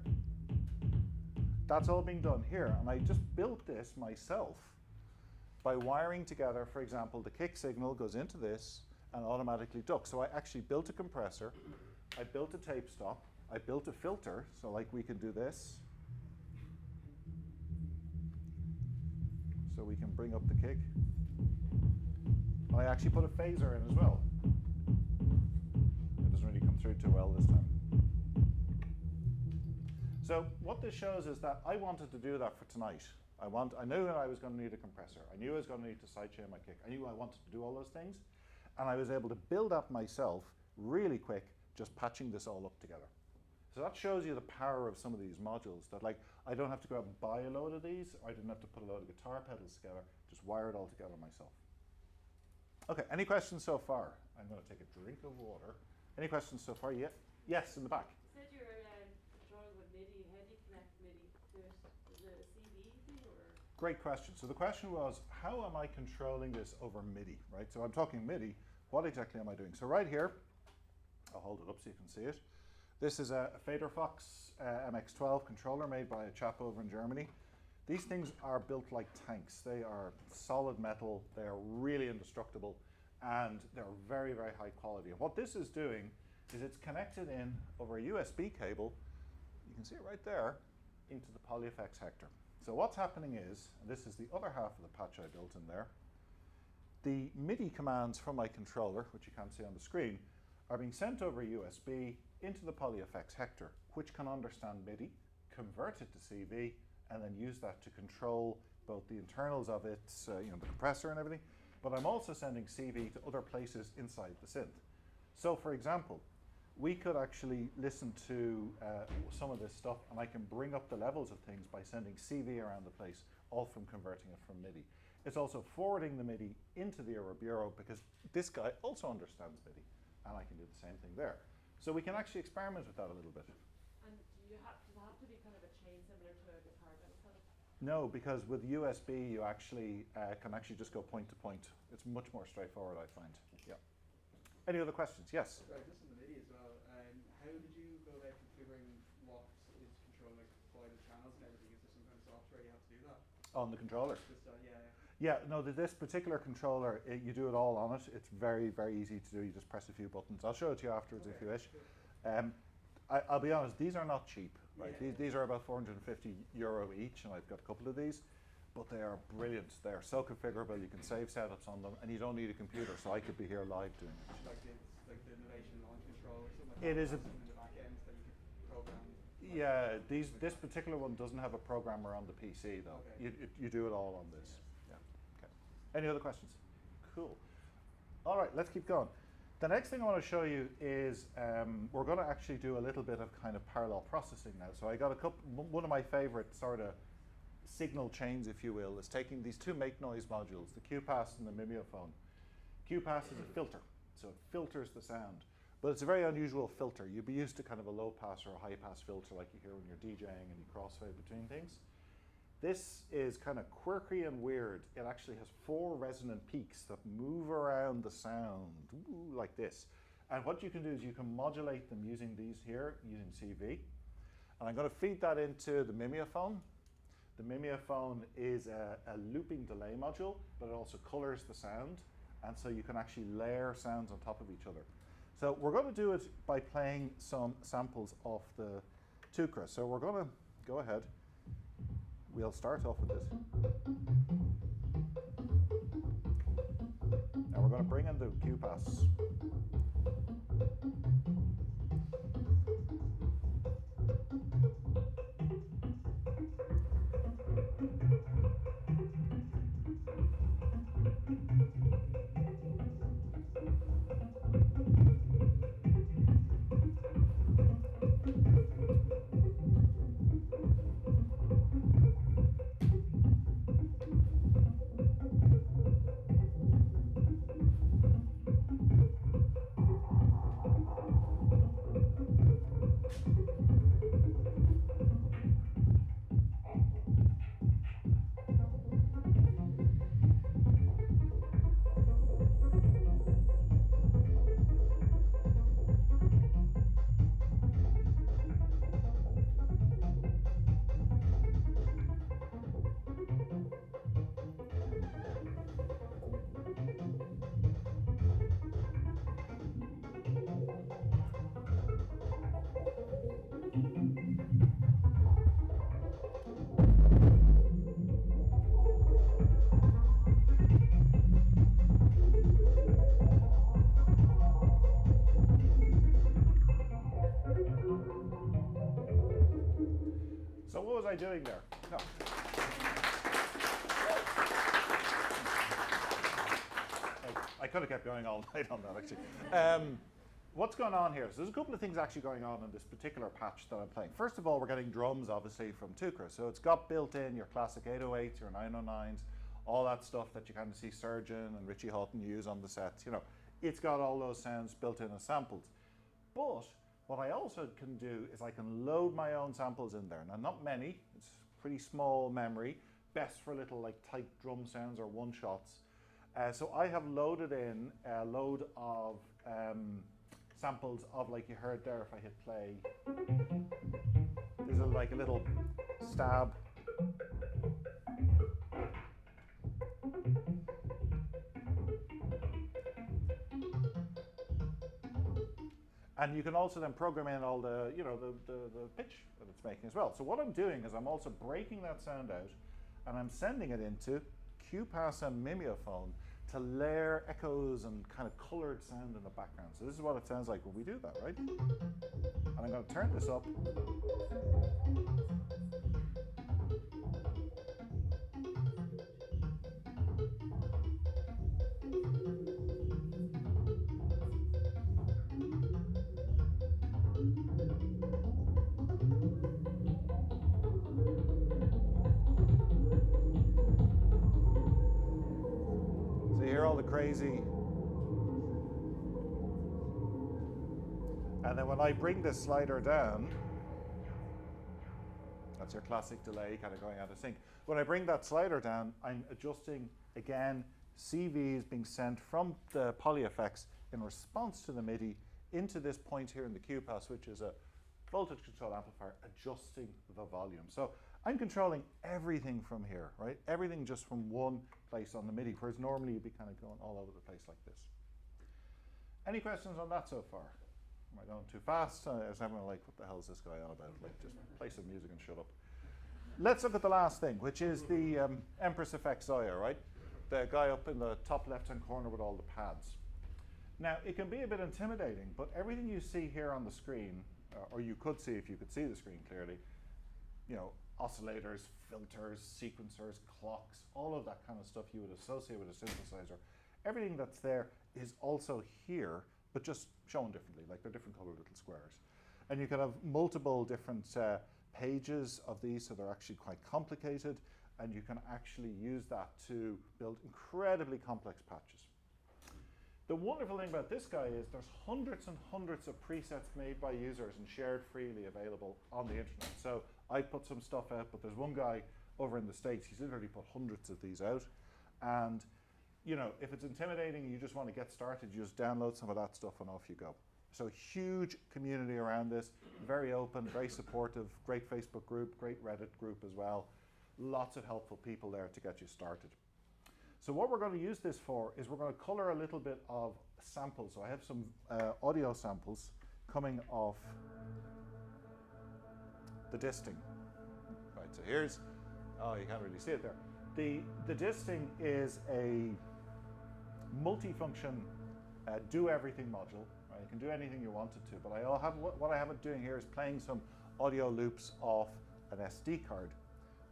That's all being done here, and I just built this myself by wiring together, for example, the kick signal goes into this and automatically ducks. So I actually built a compressor, I built a tape stop, I built a filter, so like we can do this. So we can bring up the kick. And I actually put a phaser in as well. It doesn't really come through too well this time. So what this shows is that I wanted to do that for tonight. I knew that I was going to need a compressor. I knew I was going to need to sidechain my kick. I knew I wanted to do all those things. And I was able to build up myself really quick, just patching this all up together. So that shows you the power of some of these modules, that like, I don't have to go out and buy a load of these, or I didn't have to put a load of guitar pedals together, just wire it all together myself. Okay, any questions so far? I'm going to take a drink of water. Any questions so far? Yeah. Yes, in the back. You said you were controlling with MIDI. How do you connect MIDI to it? Is it a CD thing or? Great question. So the question was, how am I controlling this over MIDI, right? So I'm talking MIDI. What exactly am I doing? So right here, I'll hold it up so you can see it. This is a Fader Fox MX12 controller made by a chap over in Germany. These things are built like tanks. They are solid metal, they are really indestructible, and they're very, very high quality. And what this is doing is it's connected in over a USB cable, you can see it right there, into the PolyFX Hector. So what's happening is, and this is the other half of the patch I built in there, the MIDI commands from my controller, which you can't see on the screen, are being sent over USB into the PolyFX Hector, which can understand MIDI, convert it to CV, and then use that to control both the internals of it, the compressor and everything, but I'm also sending CV to other places inside the synth. So for example, we could actually listen to some of this stuff, and I can bring up the levels of things by sending CV around the place, all from converting it from MIDI. It's also forwarding the MIDI into the Euro Bureau, because this guy also understands MIDI, and I can do the same thing there. So we can actually experiment with that a little bit. And does it have to be kind of a chain similar to a guitar pedal setup? No, because with USB you actually can actually just go point to point. It's much more straightforward, I find. Yeah. Any other questions? Yes? Right, just on the MIDI as well. How did you go about configuring what is controlled by the channels and everything? Is there some kind of software you have to do that? On the controller? Just, yeah. Yeah, no, this particular controller, you do it all on it. It's very, very easy to do. You just press a few buttons. I'll show it to you afterwards if you wish. Cool. I'll be honest, these are not cheap. Right? Yeah. These are about €450 each, and I've got a couple of these. But they are brilliant. They are so configurable. You can save setups on them, and you don't need a computer, so I could be here live doing it. Like the Innovation Launch Control or something like It is in the back end that you can program. Yeah, this particular one doesn't have a programmer on the PC though. Okay. You do it all on this. Yeah. Okay. Any other questions? Cool. All right, let's keep going. The next thing I want to show you is we're going to actually do a little bit of kind of parallel processing now. So I got one of my favorite sort of signal chains, if you will, is taking these two make noise modules, the QPass and the Mimeophone. QPass is a filter, so it filters the sound. But it's a very unusual filter. You'd be used to kind of a low pass or a high pass filter like you hear when you're DJing and you crossfade between things. This is kind of quirky and weird. It actually has 4 resonant peaks that move around the sound, like this. And what you can do is you can modulate them using these here, using CV. And I'm going to feed that into the Mimeophone. The Mimeophone is a looping delay module, but it also colors the sound. And so you can actually layer sounds on top of each other. So we're going to do it by playing some samples of the Tukra. So we're going to go ahead. We'll start off with this. Now we're going to bring in the QPass. So what was I doing there? No. I could have kept going all night on that actually. What's going on here? So there's a couple of things actually going on in this particular patch that I'm playing. First of all, we're getting drums obviously from Tukra. So it's got built in your classic 808s, your 909s, all that stuff that you kind of see Surgeon and Richie Houghton use on the sets. You know, it's got all those sounds built in as samples. But what I also can do is I can load my own samples in there. Now, not many, it's pretty small memory, best for little like tight drum sounds or one-shots. So I have loaded in a load of samples of, like you heard there, if I hit play, there's like a little stab. And you can also then program in all the, you know, the pitch that it's making as well. So what I'm doing is I'm also breaking that sound out, and I'm sending it into QPass and Mimeophone to layer echoes and kind of colored sound in the background. So this is what it sounds like when we do that, right? And I'm going to turn this up. Crazy. And then when I bring this slider down, that's your classic delay kind of going out of sync. When I bring that slider down, I'm adjusting again CVs being sent from the poly effects in response to the MIDI into this point here in the QPass, which is a voltage control amplifier adjusting the volume. So I'm controlling everything from here, right? Everything just from one place on the MIDI, whereas normally you'd be kind of going all over the place like this. Any questions on that so far? Am I going too fast? Is everyone like, what the hell is this guy on about? Like, just play some music and shut up. Let's look at the last thing, which is the Empress Effect Zoya, right? The guy up in the top left-hand corner with all the pads. Now, it can be a bit intimidating, but everything you see here on the screen, or you could see if you could see the screen clearly, you know, oscillators, filters, sequencers, clocks, all of that kind of stuff you would associate with a synthesizer. Everything that's there is also here, but just shown differently, like they're different colored little squares. And you can have multiple different pages of these, so they're actually quite complicated, and you can actually use that to build incredibly complex patches. The wonderful thing about this guy is there's hundreds and hundreds of presets made by users and shared freely available on the internet. So I put some stuff out, but there's one guy over in the States, he's literally put hundreds of these out. And you know, if it's intimidating and you just want to get started, you just download some of that stuff and off you go. So huge community around this, very open, very supportive, great Facebook group, great Reddit group as well. Lots of helpful people there to get you started. So what we're going to use this for is we're going to color a little bit of samples. So I have some audio samples coming off the disting. Right, so here's, oh, you can't really see it there. The disting is a multifunction do everything module. Right? You can do anything you want it to, but what I have it doing here is playing some audio loops off an SD card.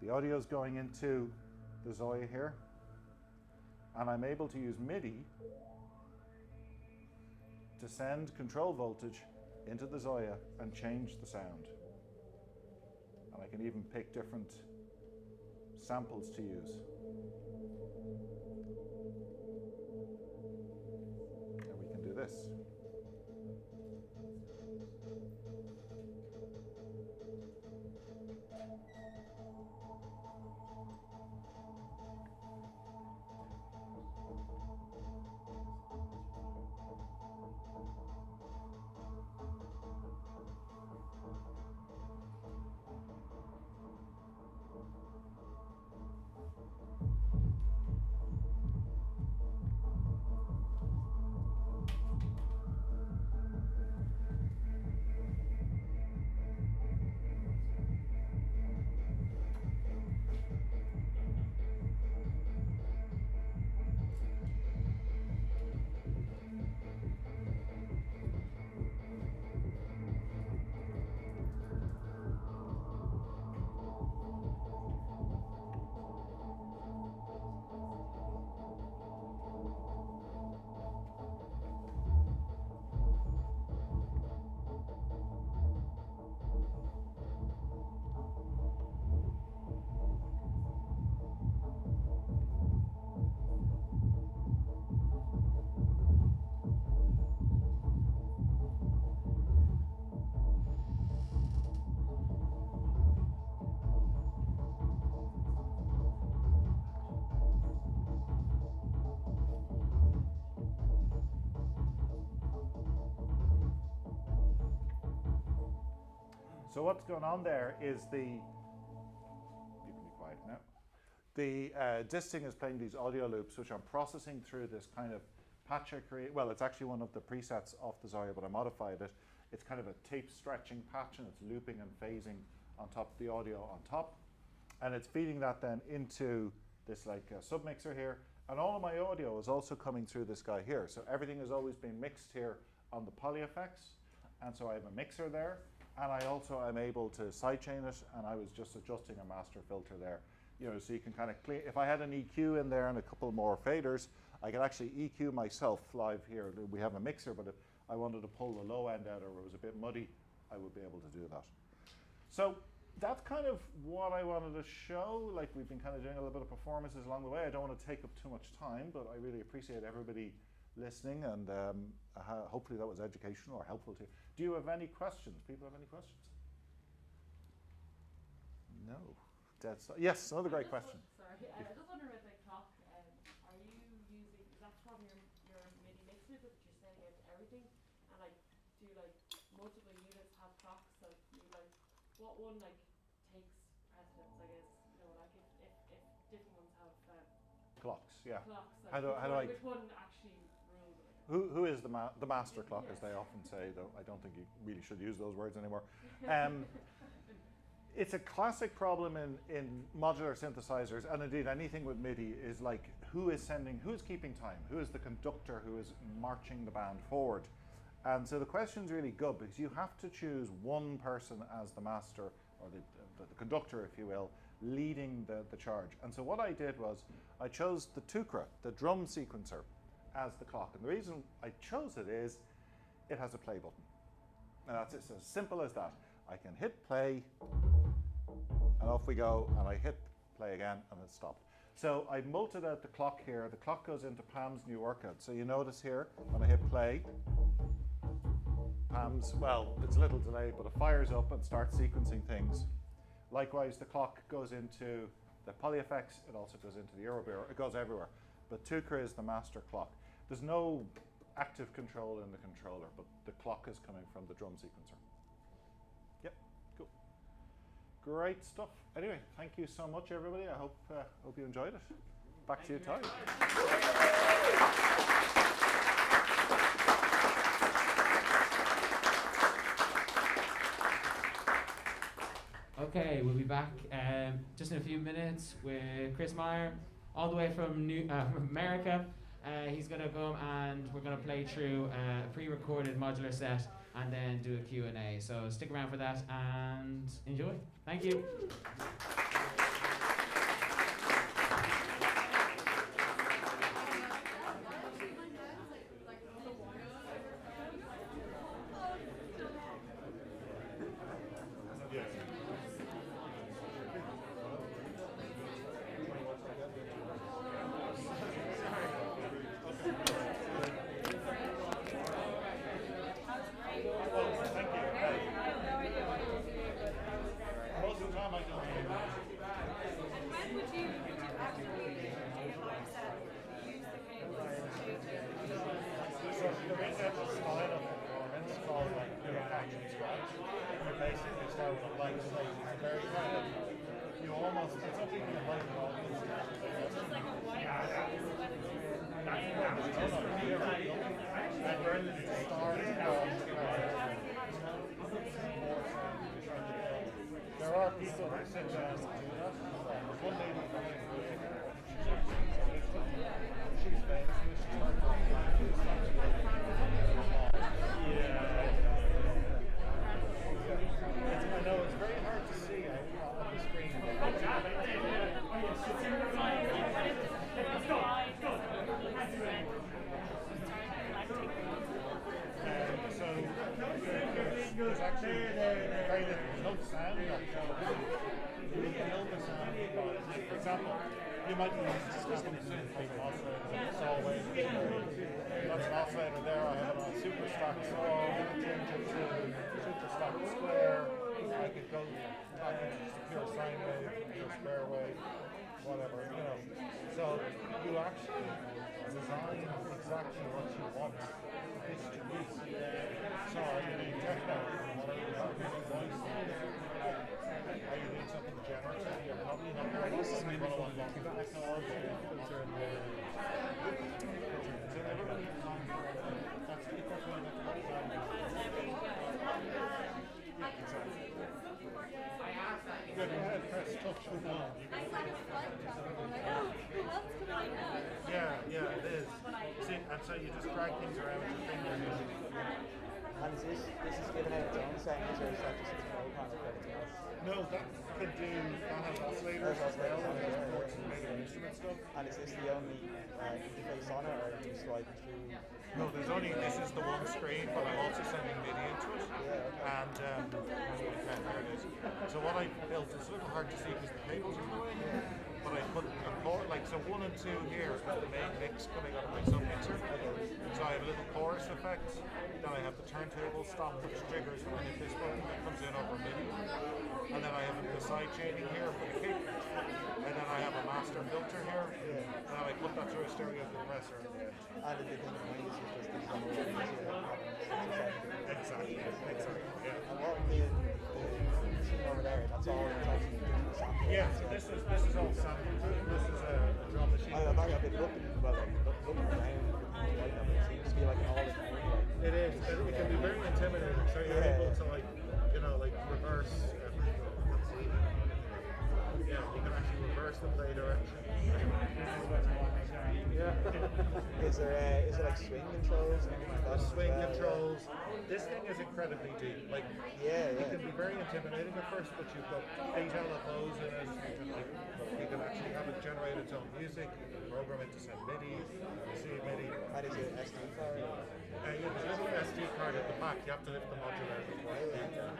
The audio is going into the Zoya here, and I'm able to use MIDI to send control voltage into the Zoya and change the sound. And I can even pick different samples to use. And we can do this. So what's going on there is you can be quiet now. This thing is playing these audio loops, which I'm processing through this kind of patch I create. Well, it's actually one of the presets off the Zoya, but I modified it. It's kind of a tape stretching patch, and it's looping and phasing on top of the audio on top. And it's feeding that then into this like submixer here. And all of my audio is also coming through this guy here. So everything has always been mixed here on the poly effects. And so I have a mixer there. And I also am able to sidechain it, and I was just adjusting a master filter there. You know, so you can kind of clean, if I had an EQ in there and a couple more faders, I could actually EQ myself live here. We have a mixer, but if I wanted to pull the low end out or it was a bit muddy, I would be able to do that. So that's kind of what I wanted to show. Like, we've been kind of doing a little bit of performances along the way. I don't want to take up too much time, but I really appreciate everybody listening, and hopefully that was educational or helpful to you. Do you have any questions? People have any questions? No. Yes, another great question. Sorry, I was just wondering about the clock. Are you using, is that from your MIDI mixer that you're sending out to everything? And like, do like multiple units have clocks that you like, what one like takes precedence, I guess, you know, like if different ones have clocks, yeah. Clocks, like which one actually rules it? Who is the master clock, as they often say, though I don't think you really should use those words anymore. It's a classic problem in modular synthesizers, and indeed anything with MIDI, is like, who is keeping time? Who is the conductor who is marching the band forward? And so the question's really good, because you have to choose one person as the master, or the conductor, if you will, leading the charge. And so what I did was, I chose the Tukra, the drum sequencer, as the clock. And the reason I chose it is, it has a play button. And that's it's as simple as that. I can hit play, and off we go, and I hit play again, and it stopped. So I multed out the clock here. The clock goes into Pam's new workout. So you notice here, when I hit play, Pam's, well, it's a little delayed, but it fires up and starts sequencing things. Likewise, the clock goes into the poly effects. It also goes into the Eurobeer. It goes everywhere. But Tukra is the master clock. There's no active control in the controller, but the clock is coming from the drum sequencer. Yep, cool. Great stuff. Anyway, thank you so much, everybody. I hope you enjoyed it. Back to you, Ty. Okay, we'll be back just in a few minutes with Chris Meyer, all the way from America. He's going to come and we're going to play through a pre-recorded modular set and then do a Q&A. So stick around for that and enjoy. Thank you. There are people who sit down and do that. There's one lady she's famous. I know it's very hard to see on the screen. So there's actually very little, there's no sound actually. You would kill the sound. For example, you might be used to this oscillator, saw wave. That's an oscillator there. I have it on a super stack saw. I can change it to super stack square. I could go back into just a pure sine wave, pure square wave, whatever, you know. So you actually design exactly what you want this to be. So are you doing techno, whatever you are, voice, You've got like all the filter and the Go ahead, press touch and go. Yeah, it is. See, and so you just drag things around with your fingers. And is this is given out its own sounds, or is that just a control panel for everything else? No, that could do, that has oscillators as well, and has ports and major instrument stuff. And is this the only interface on it, or are you swiping through? No, there's only, this is the one screen, but I'm also sending MIDI into it. Yeah, okay. And there it is. So what I built is a little hard to see because the cables are in the way. But I put a chorus, like so 1 and 2 here is the main mix coming out of my sub mixer. So I have a little chorus effect. Then I have the turntable stop, which triggers when I hit this button, that comes in over MIDI. And then I have the side chaining here for the kick. And then I have a master filter here. And then I put that through a stereo compressor in the end. And the thing behind this is just these little Exactly, yeah. And what the machine over there, that's all digital sample. Yeah, so this is all sample. This is a drum machine. I've been looking, looking around for things like that, but it seems to be like an all like. It is. It can be very intimidating. So you're able to like reverse everything. Yeah, you can actually reverse the play direction. Yeah. Is there like swing controls and anything like that? Swing controls. This thing is incredibly deep. Like it can be very intimidating at first, but you've got 8 LFOs in it. You can actually have it generate its own music. You can program it to send MIDI, receive MIDI. And is it SD card? Yeah, there's a little SD card at the back. You have to lift the modular out.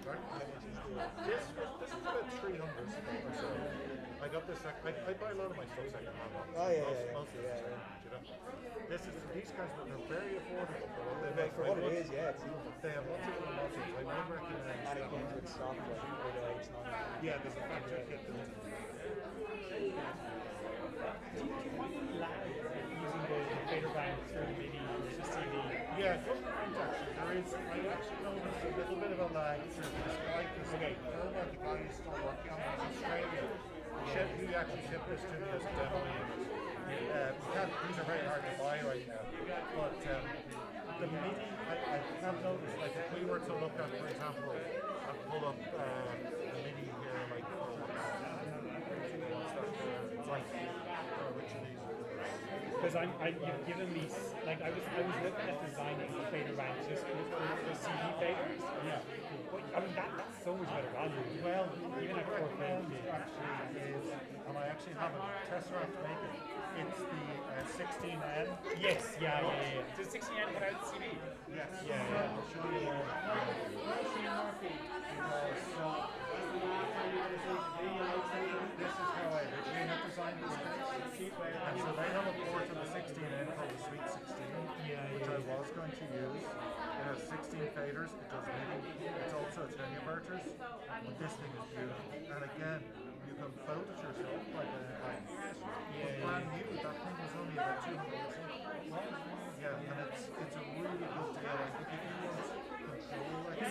Right? This is about 300 or so. I got this. I buy a lot of my stuff second hand. Oh yeah, most of it. You know, these guys they're very affordable for what they make. For what it is, yeah. They have lots of different modules. I would recommend. And it comes with stock, it's not. Yeah, there's a factory kit built in. using the fader bank through the MIDI to CD. Yeah, good point actually. There is, I actually noticed a little bit of a lag through this guy because the firmware the guy is still working on it in Australia. He actually shipped this to me as a demo unit. These are very hard to buy right now. But the MIDI, I have noticed, like if we were to look at, for example, I'll pull up the MIDI here, like for what's that for which of these? Because you've given me, like I was looking at designing the fader bank just with the CD faders. Yeah. But, I mean that's so much better value. Well, even at 450 actually is, and I actually have a Tesseract to make it. It's the 16N. Yes, yeah. Does 16N put out CD? Yes. Yeah. I'll show you there. This is how I originally had designed this case. And so they have a port of the 16N called the Sweet 16, which I was going to use. It has 16 faders, it does MIDI, it's also attenuators, but this thing is beautiful. And again, you can build it yourself by the brand new, that thing was only about 200 or something. Yeah, and it's a really good deal. I think if you want control, like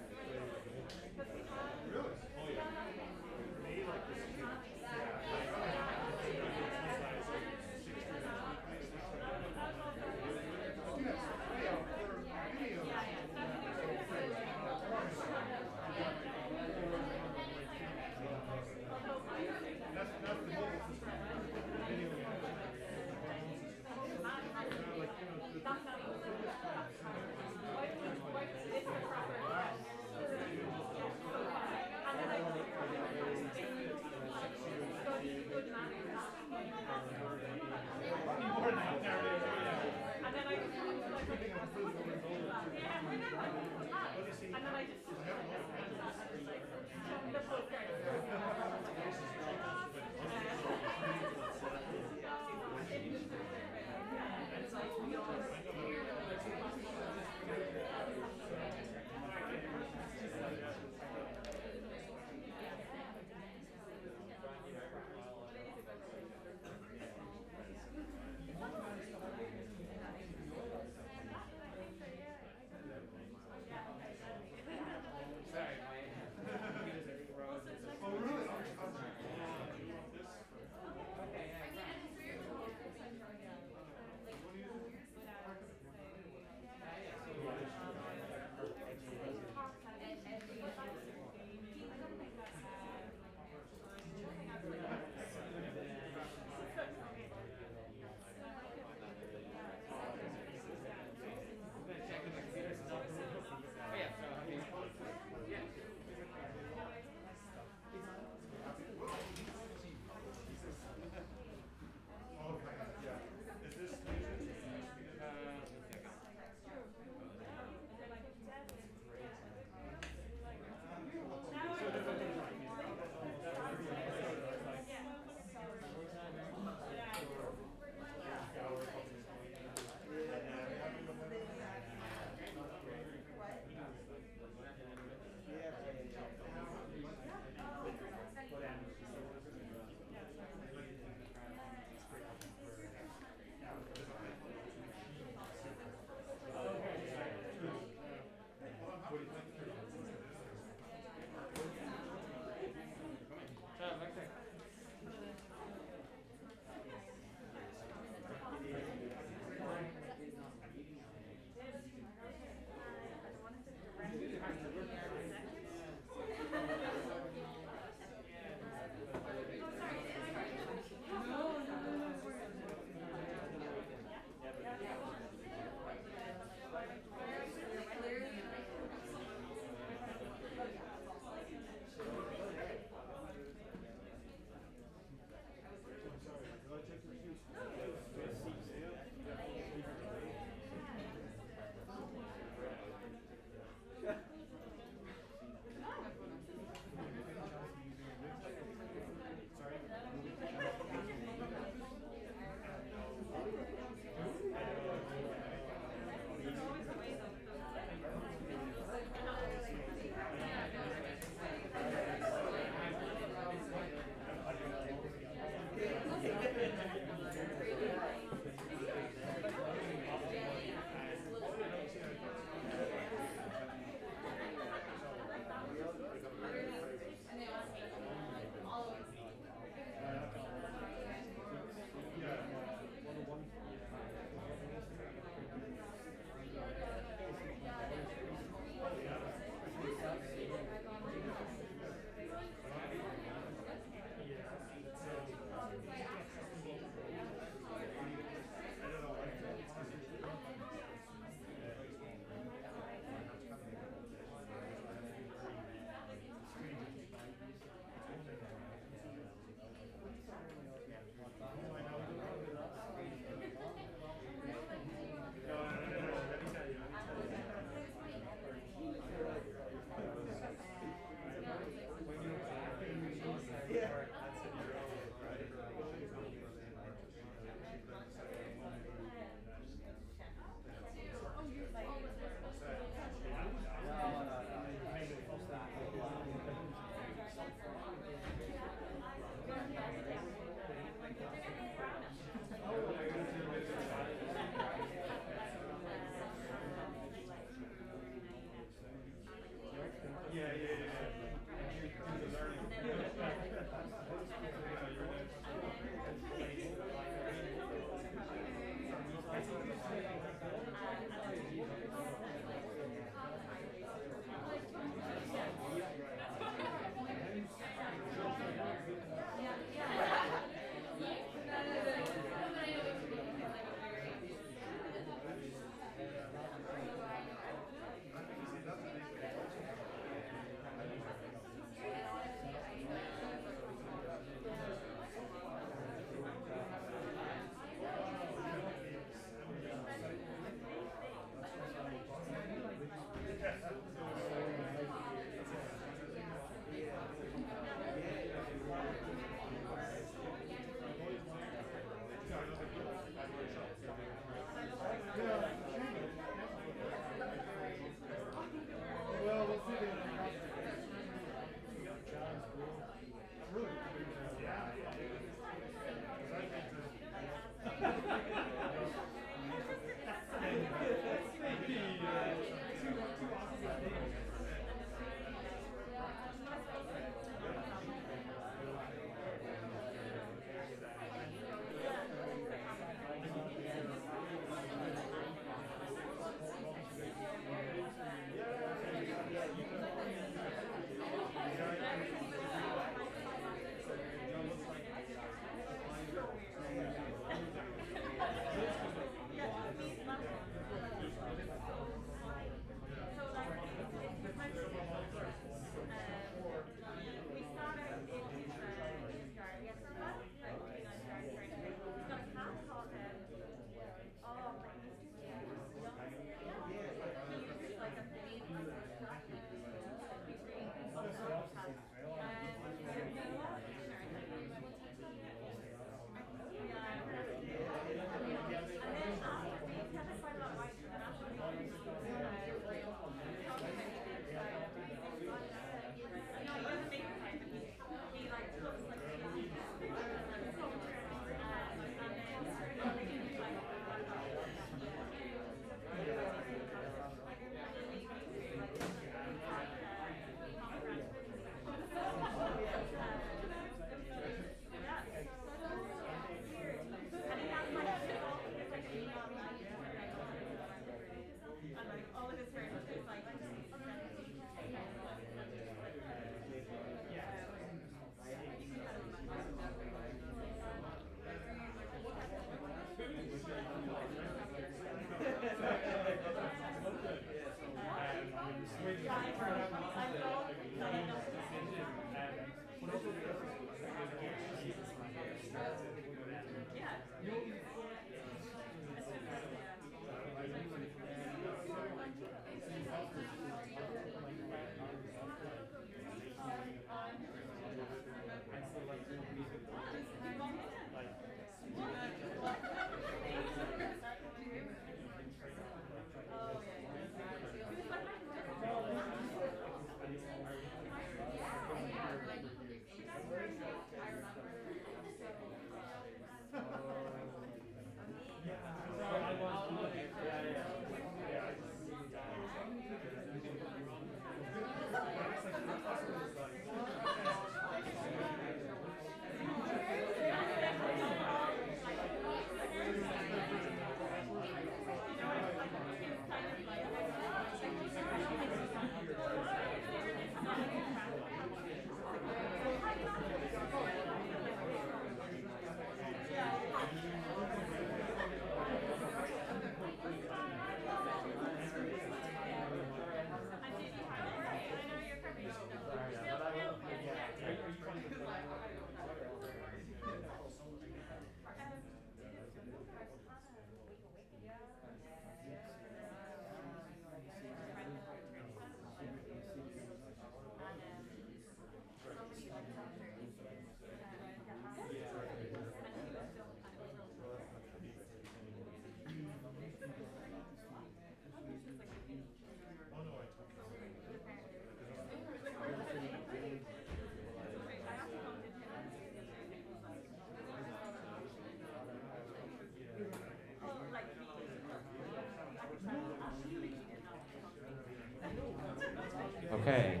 Okay.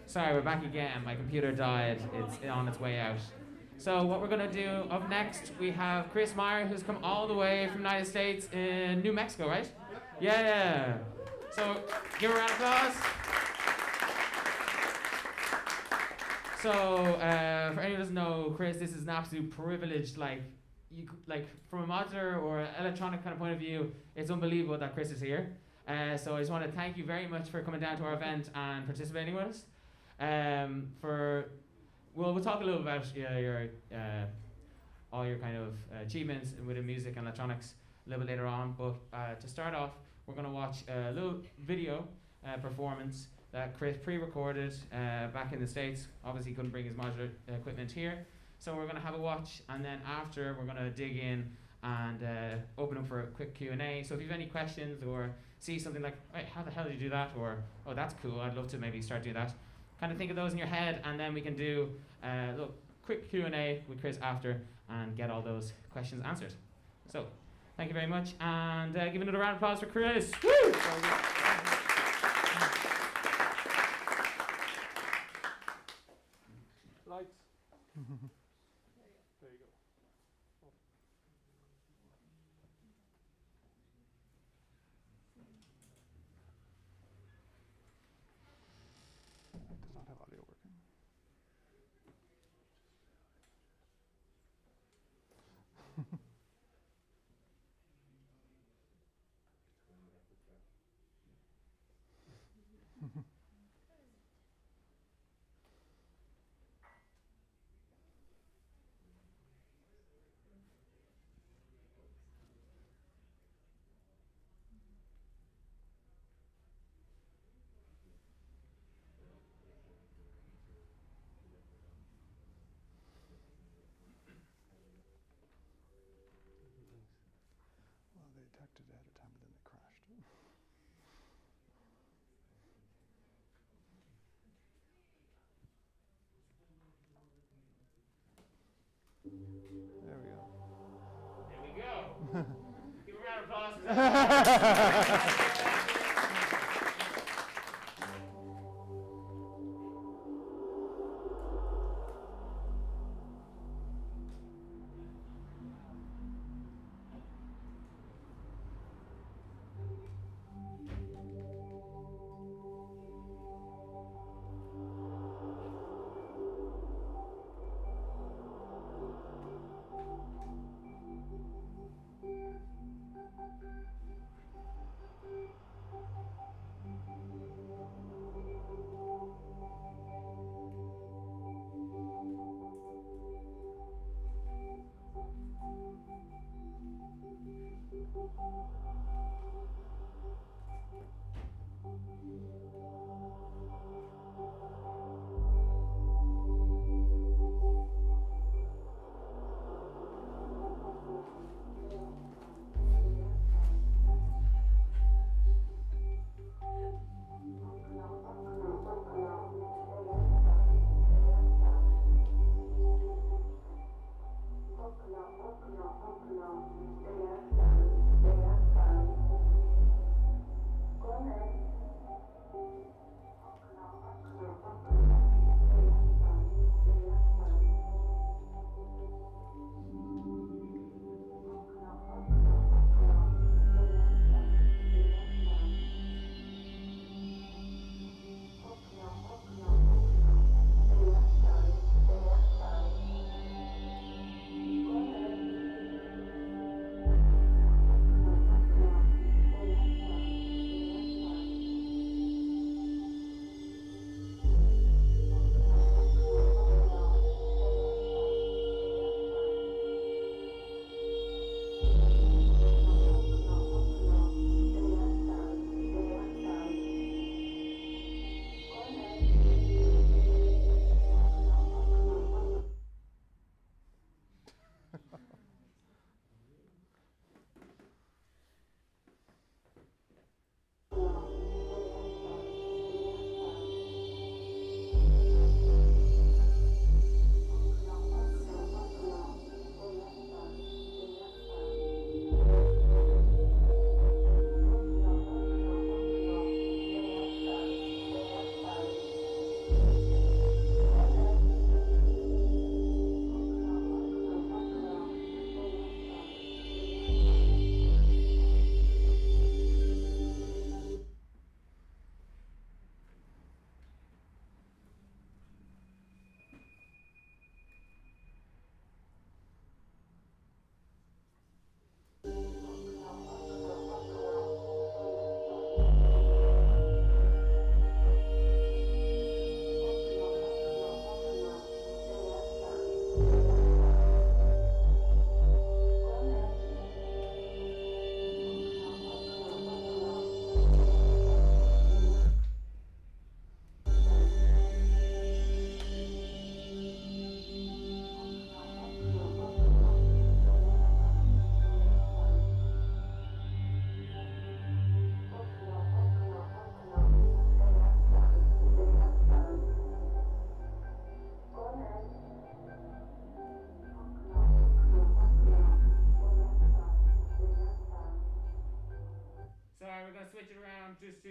Sorry, we're back again. My computer died. It's on its way out. So what we're going to do up next, we have Chris Meyer, who's come all the way from the United States in New Mexico, right? Yeah. So give a round of applause. So for anyone who doesn't know Chris, this is an absolute privilege. Like from a modular or electronic kind of point of view, it's unbelievable that Chris is here. So I just want to thank you very much for coming down to our event and participating with us. We'll talk a little about your all your kind of achievements within music and electronics a little bit later on. But to start off, we're going to watch a little video performance that Chris pre-recorded back in the States. Obviously, he couldn't bring his modular equipment here. So we're going to have a watch, and then after, we're going to dig in and open up for a quick Q&A. So if you have any questions or see something like, right, how the hell did you do that? Or, oh, that's cool, I'd love to maybe start doing that. Kind of think of those in your head, and then we can do a little quick Q&A with Chris after and get all those questions answered. So, thank you very much, and give another round of applause for Chris. Woo! Lights. There you go. Does not have audio working. Well, they detected it ahead of time, but then they crashed. There we go. There we go. Give a round of applause.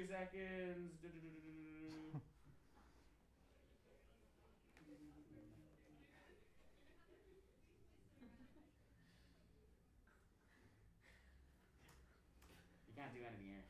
2 seconds. You can't do anything here.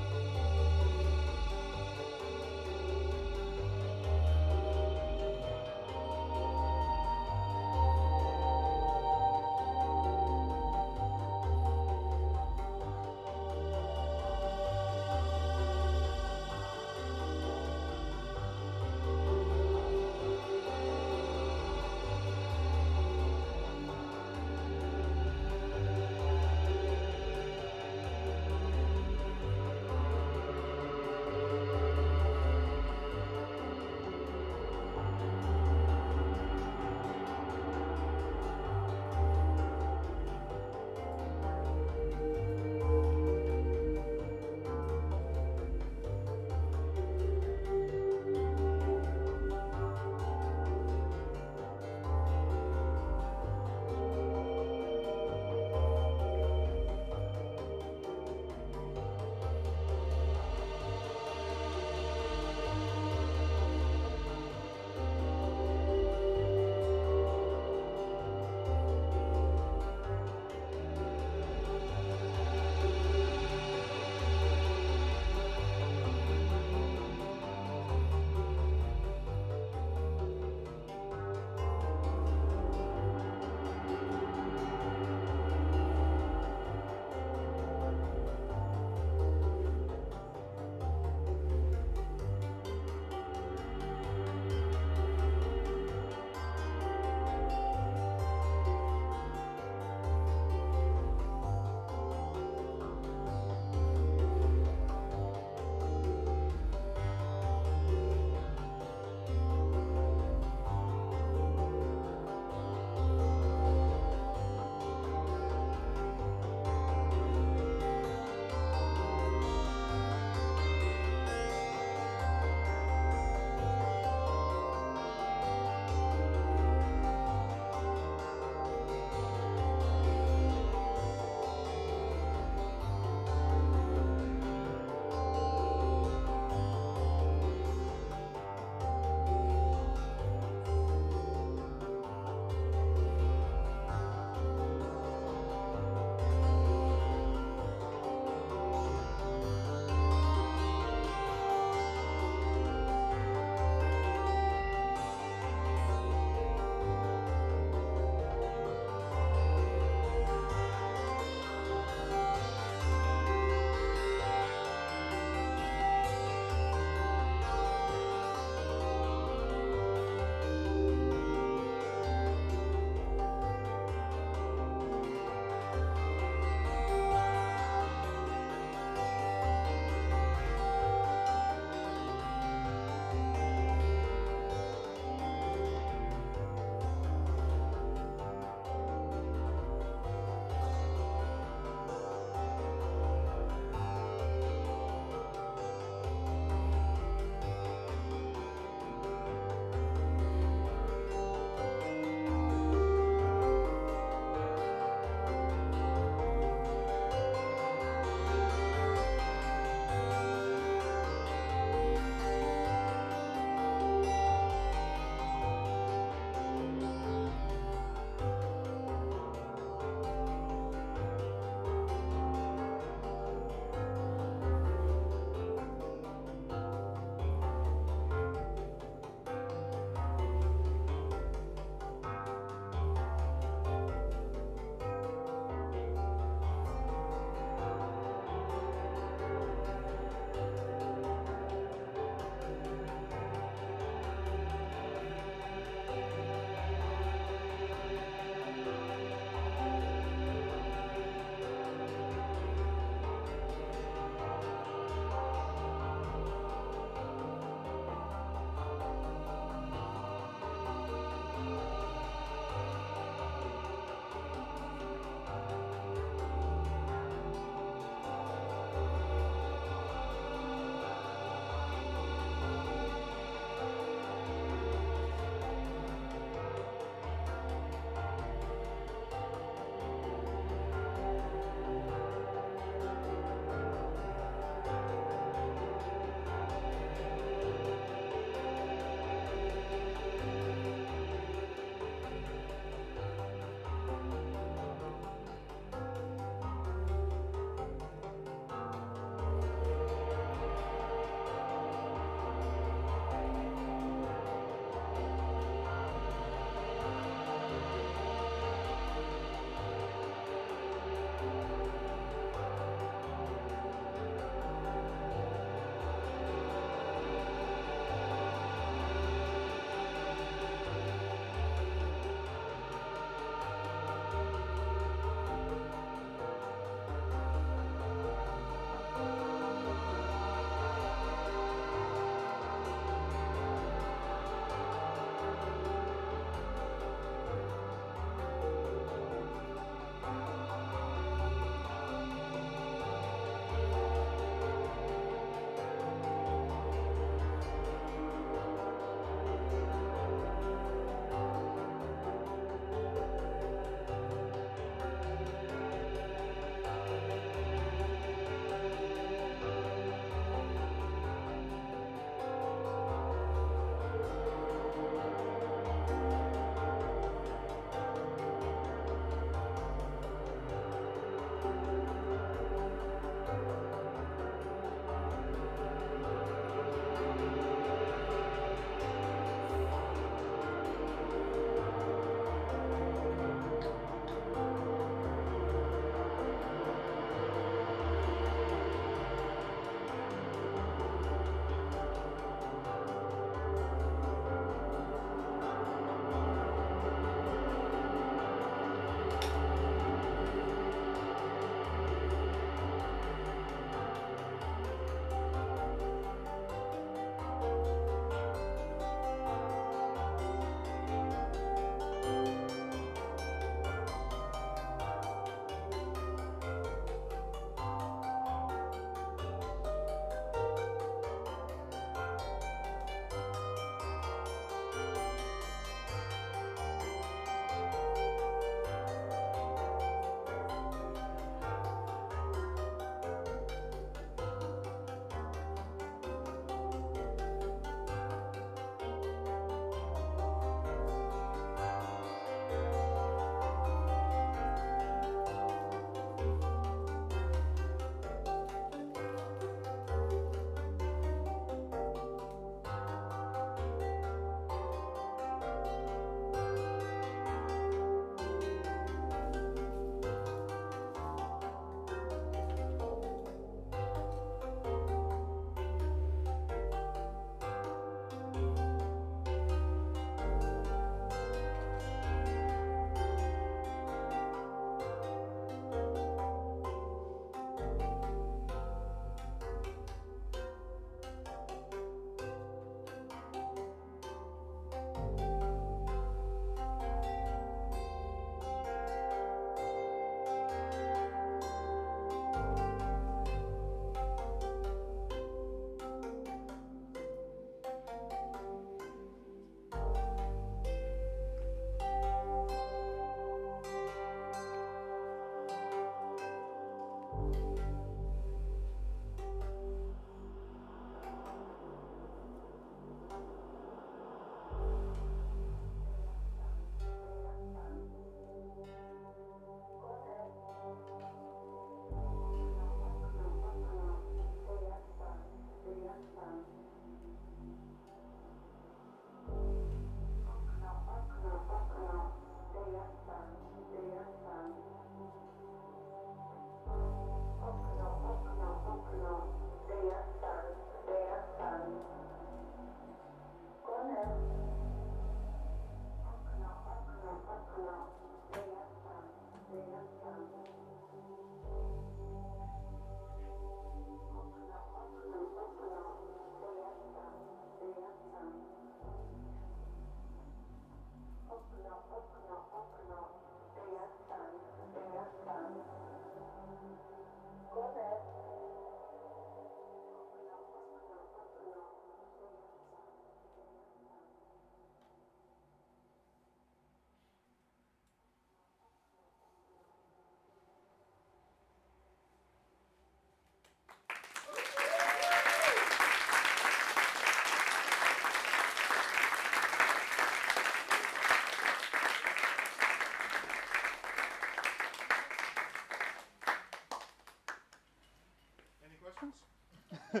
Hello?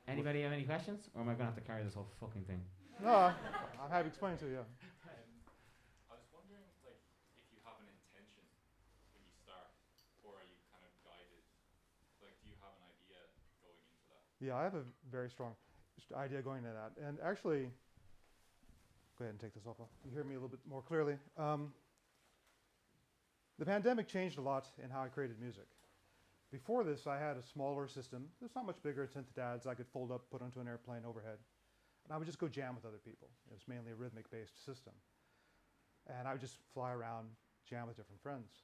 Anybody have any questions? Or am I going to have to carry this whole fucking thing? No, I'm happy to explain to you, yeah. I was wondering, like, if you have an intention when you start, or are you kind of guided? Like, do you have an idea going into that? Yeah, I have a very strong idea going into that. And actually, go ahead and take this off. You hear me a little bit more clearly. The pandemic changed a lot in how I created music. Before this, I had a smaller system. It's not much bigger. Synth Dads I could fold up, put onto an airplane overhead. And I would just go jam with other people. It was mainly a rhythmic-based system. And I would just fly around, jam with different friends.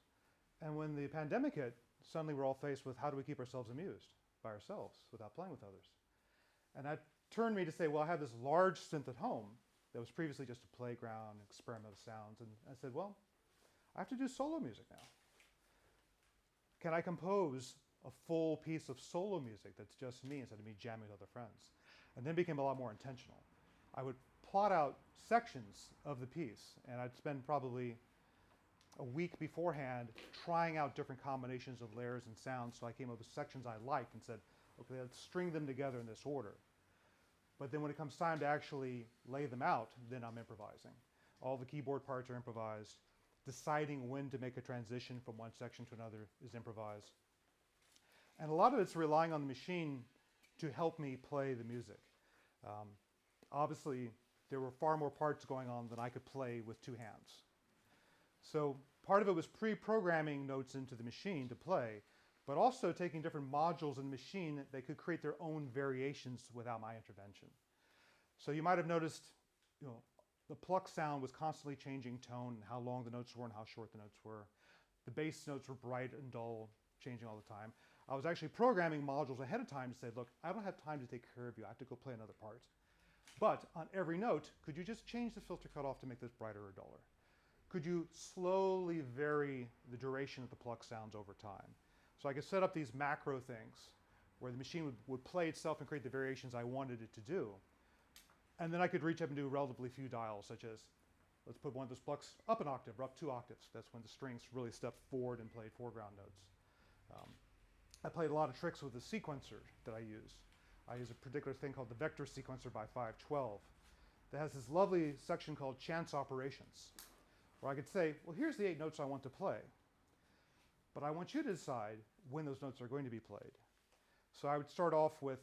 And when the pandemic hit, suddenly we're all faced with how do we keep ourselves amused by ourselves without playing with others? And that turned me to say, well, I have this large synth at home that was previously just a playground, experiment with sounds. And I said, well, I have to do solo music now. Can I compose a full piece of solo music that's just me instead of me jamming with other friends? And then it became a lot more intentional. I would plot out sections of the piece, and I'd spend probably a week beforehand trying out different combinations of layers and sounds, so I came up with sections I liked and said, okay, let's string them together in this order. But then when it comes time to actually lay them out, then I'm improvising. All the keyboard parts are improvised. Deciding when to make a transition from one section to another is improvised. And a lot of it's relying on the machine to help me play the music. Obviously, there were far more parts going on than I could play with two hands. So part of it was pre-programming notes into the machine to play, but also taking different modules in the machine that they could create their own variations without my intervention. So you might have noticed, the pluck sound was constantly changing tone, and how long the notes were and how short the notes were. The bass notes were bright and dull, changing all the time. I was actually programming modules ahead of time to say, look, I don't have time to take care of you. I have to go play another part. But on every note, could you just change the filter cutoff to make this brighter or duller? Could you slowly vary the duration of the pluck sounds over time? So I could set up these macro things where the machine would play itself and create the variations I wanted it to do. And then I could reach up and do relatively few dials, such as, let's put one of those plucks up an octave or up 2 octaves. That's when the strings really stepped forward and played foreground notes. I played a lot of tricks with the sequencer that I use. I use a particular thing called the vector sequencer by 512 that has this lovely section called chance operations, where I could say, well, here's the 8 notes I want to play, but I want you to decide when those notes are going to be played. So I would start off with,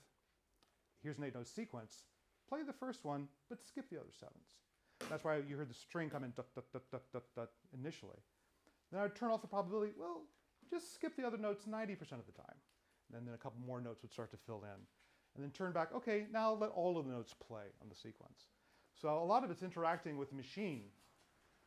here's an 8-note sequence, play the first one, but skip the other 7s. That's why you heard the string come in dut, dut, dut, dut, dut, dut initially. Then I would turn off the probability, well, just skip the other notes 90% of the time. And then a couple more notes would start to fill in. And then turn back, okay, now let all of the notes play on the sequence. So a lot of it's interacting with the machine,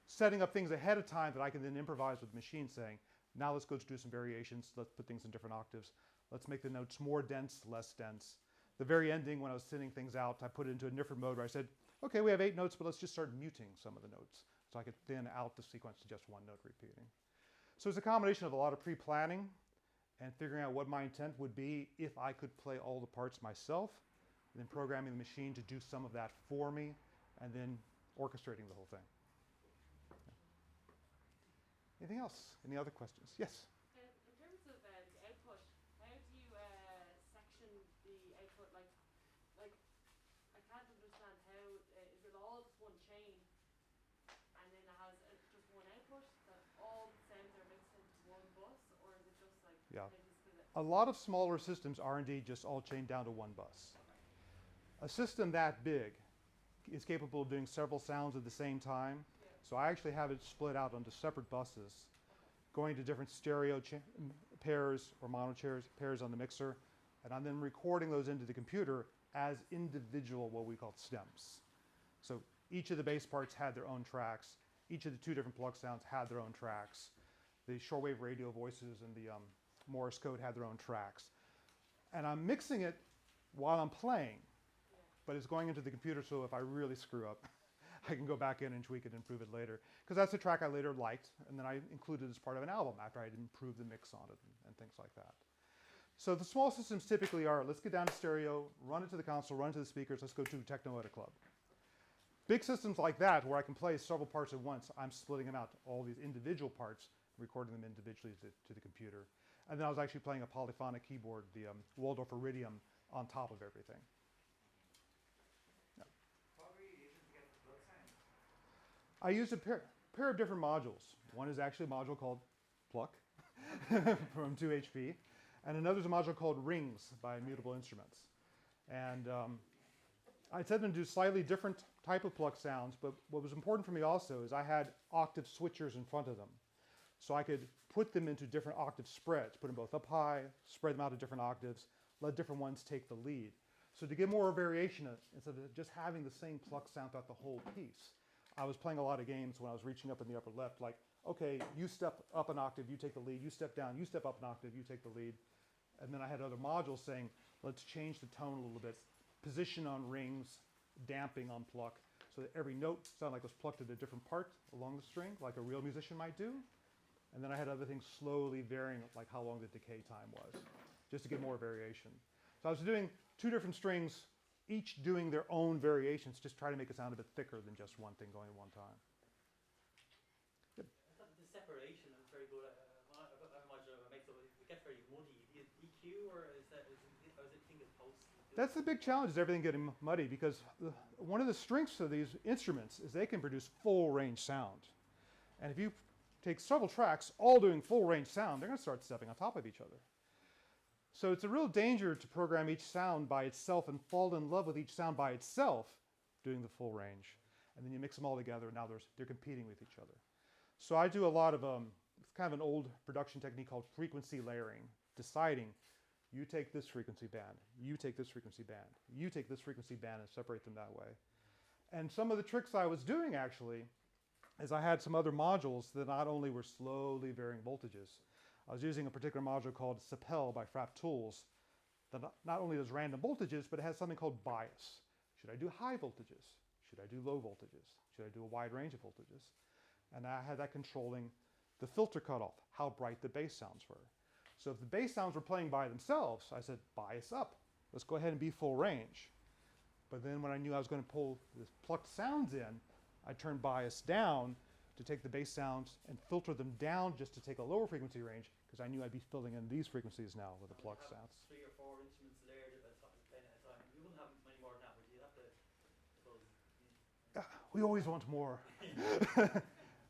setting up things ahead of time that I can then improvise with the machine, saying, now let's go do some variations, let's put things in different octaves, let's make the notes more dense, less dense. The very ending, when I was sending things out, I put it into a different mode where I said, okay, we have 8 notes, but let's just start muting some of the notes. So I could thin out the sequence to just one note repeating. So it's a combination of a lot of pre-planning and figuring out what my intent would be if I could play all the parts myself, and then programming the machine to do some of that for me, and then orchestrating the whole thing. Yeah. Anything else? Any other questions? Yes? In terms of the output, how do you section the output? Like I can't understand how, is it all just one chain, and then it has just one output, that all the sounds are mixed into one bus, or is it just like, Yeah. how do you split it? A lot of smaller systems are indeed just all chained down to one bus. A system that big is capable of doing several sounds at the same time. Yeah. So I actually have it split out onto separate buses, going to different stereo pairs or mono pairs on the mixer, and I'm then recording those into the computer as individual, what we call stems. So each of the bass parts had their own tracks. Each of the 2 different pluck sounds had their own tracks. The shortwave radio voices and the Morse code had their own tracks. And I'm mixing it while I'm playing, but it's going into the computer, so if I really screw up, I can go back in and tweak it and improve it later. Because that's a track I later liked, and then I included as part of an album after I'd improved the mix on it and things like that. So the small systems typically are, let's get down to stereo, run it to the console, run it to the speakers, let's go to Techno at a club. Big systems like that, where I can play several parts at once, I'm splitting them out to all these individual parts, recording them individually to the computer. And then I was actually playing a polyphonic keyboard, the Waldorf Iridium, on top of everything. Yeah. What were you using to get the plug sound? I used a pair of different modules. One is actually a module called Pluck from 2HP, and another is a module called Rings by Mutable Instruments. And I set them to do slightly different type of pluck sounds, but what was important for me also is I had octave switchers in front of them. So I could put them into different octave spreads, put them both up high, spread them out to different octaves, let different ones take the lead. So to get more variation, instead of just having the same pluck sound throughout the whole piece, I was playing a lot of games when I was reaching up in the upper left, like, okay, you step up an octave, you take the lead, you step down, you step up an octave, you take the lead. And then I had other modules saying, let's change the tone a little bit, position on rings, damping on pluck, so that every note sounded like it was plucked at a different part along the string, like a real musician might do. And then I had other things slowly varying, like how long the decay time was, just to get more variation. So I was doing two different strings, each doing their own variations, just try to make it sound a bit thicker than just one thing going at one time. Yep. I thought the separation was very good. I imagine it makes it get very muddy. Do you EQ, or is it thing is post? That's the big challenge, is everything getting muddy, because one of the strengths of these instruments is they can produce full range sound. And if you take several tracks all doing full range sound, they're going to start stepping on top of each other. So it's a real danger to program each sound by itself and fall in love with each sound by itself doing the full range. And then you mix them all together, and now they're competing with each other. So I do a lot of, it's kind of an old production technique called frequency layering, deciding you take this frequency band, you take this frequency band, you take this frequency band, and separate them that way. And some of the tricks I was doing actually is I had some other modules that not only were slowly varying voltages. I was using a particular module called Sapel by Frapp Tools that not only does random voltages, but it has something called bias. Should I do high voltages? Should I do low voltages? Should I do a wide range of voltages? And I had that controlling the filter cutoff, how bright the bass sounds were. So if the bass sounds were playing by themselves, I said, bias up. Let's go ahead and be full range. But then when I knew I was going to pull the plucked sounds in, I turned bias down to take the bass sounds and filter them down just to take a lower frequency range, because I knew I'd be filling in these frequencies now with the plucked sounds. 3 or 4 instruments layered at a time. You wouldn't have many more than that, would you? You'd have to, We always want more.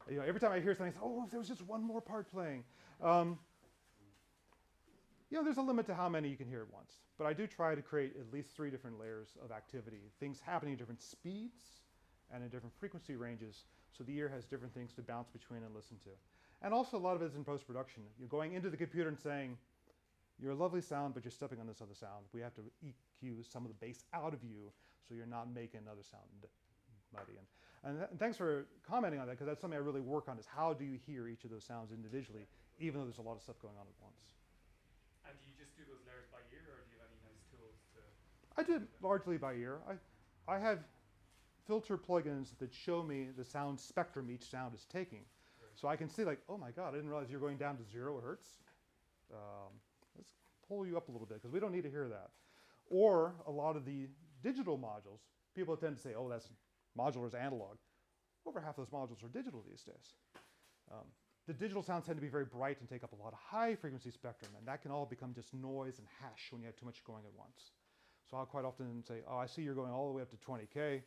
You know, every time I hear something, I say, oh, if there was just one more part playing. You know, there's a limit to how many you can hear at once. But I do try to create at least 3 different layers of activity, things happening at different speeds and in different frequency ranges, so the ear has different things to bounce between and listen to. And also a lot of it is in post-production. You're going into the computer and saying, you're a lovely sound, but you're stepping on this other sound. We have to EQ some of the bass out of you so you're not making another sound muddy. And thanks for commenting on that, because that's something I really work on, is how do you hear each of those sounds individually, even though there's a lot of stuff going on at once. And do you just do those layers by ear, or do you have any nice tools to... I do it largely by ear. I have filter plugins that show me the sound spectrum each sound is taking. So I can see, like, oh my God, I didn't realize you're going down to 0 hertz. Let's pull you up a little bit, because we don't need to hear that. Or a lot of the digital modules, people tend to say, oh, that's modular is analog. Over half those modules are digital these days. The digital sounds tend to be very bright and take up a lot of high frequency spectrum, and that can all become just noise and hash when you have too much going at once. So I'll quite often say, oh, I see you're going all the way up to 20K.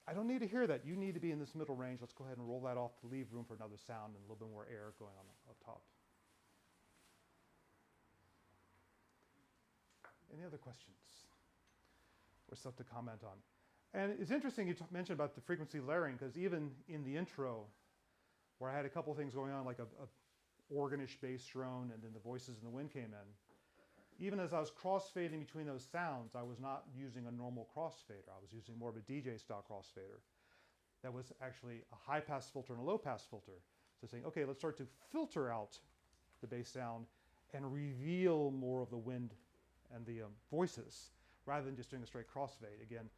I don't need to hear that. You need to be in this middle range. Let's go ahead and roll that off to leave room for another sound and a little bit more air going on up top. Any other questions or stuff to comment on? And it's interesting you mentioned about the frequency layering, because even in the intro, where I had a couple things going on, like a organish bass drone, and then the voices and the wind came in, even as I was crossfading between those sounds, I was not using a normal crossfader. I was using more of a DJ style crossfader. That was actually a high pass filter and a low pass filter. So saying, okay, let's start to filter out the bass sound and reveal more of the wind and the voices, rather than just doing a straight crossfade. Again,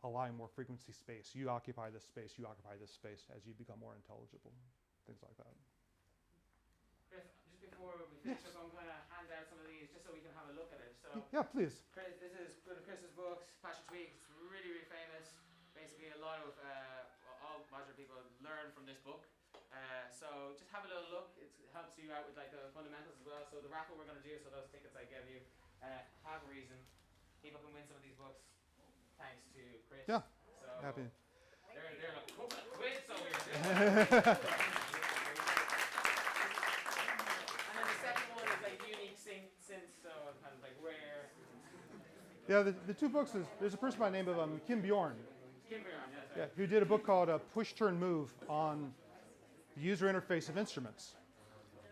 allowing more frequency space. You occupy this space, you occupy this space as you become more intelligible, things like that. Chris, just before we finish up, I'm going to hand out some of these just so we can have a look at it. So yeah, please. Chris, this is one of Chris's books, Passion Tweak. It's really, really famous. Basically a lot of all modular people learn from this book. So just have a little look. It helps you out with like the fundamentals as well. So the raffle we're going to do, so those tickets I gave you, have a reason. People can win some of these books thanks to Chris. Yeah, so happy. They're like, quiz over here. And then the second one is like unique synths, so kind of like rare. Yeah, the two books is, there's a person by the name of Kim Bjorn. Kim Bjorn, yes. Yeah, who did a book called Push, Turn, Move on the user interface of instruments.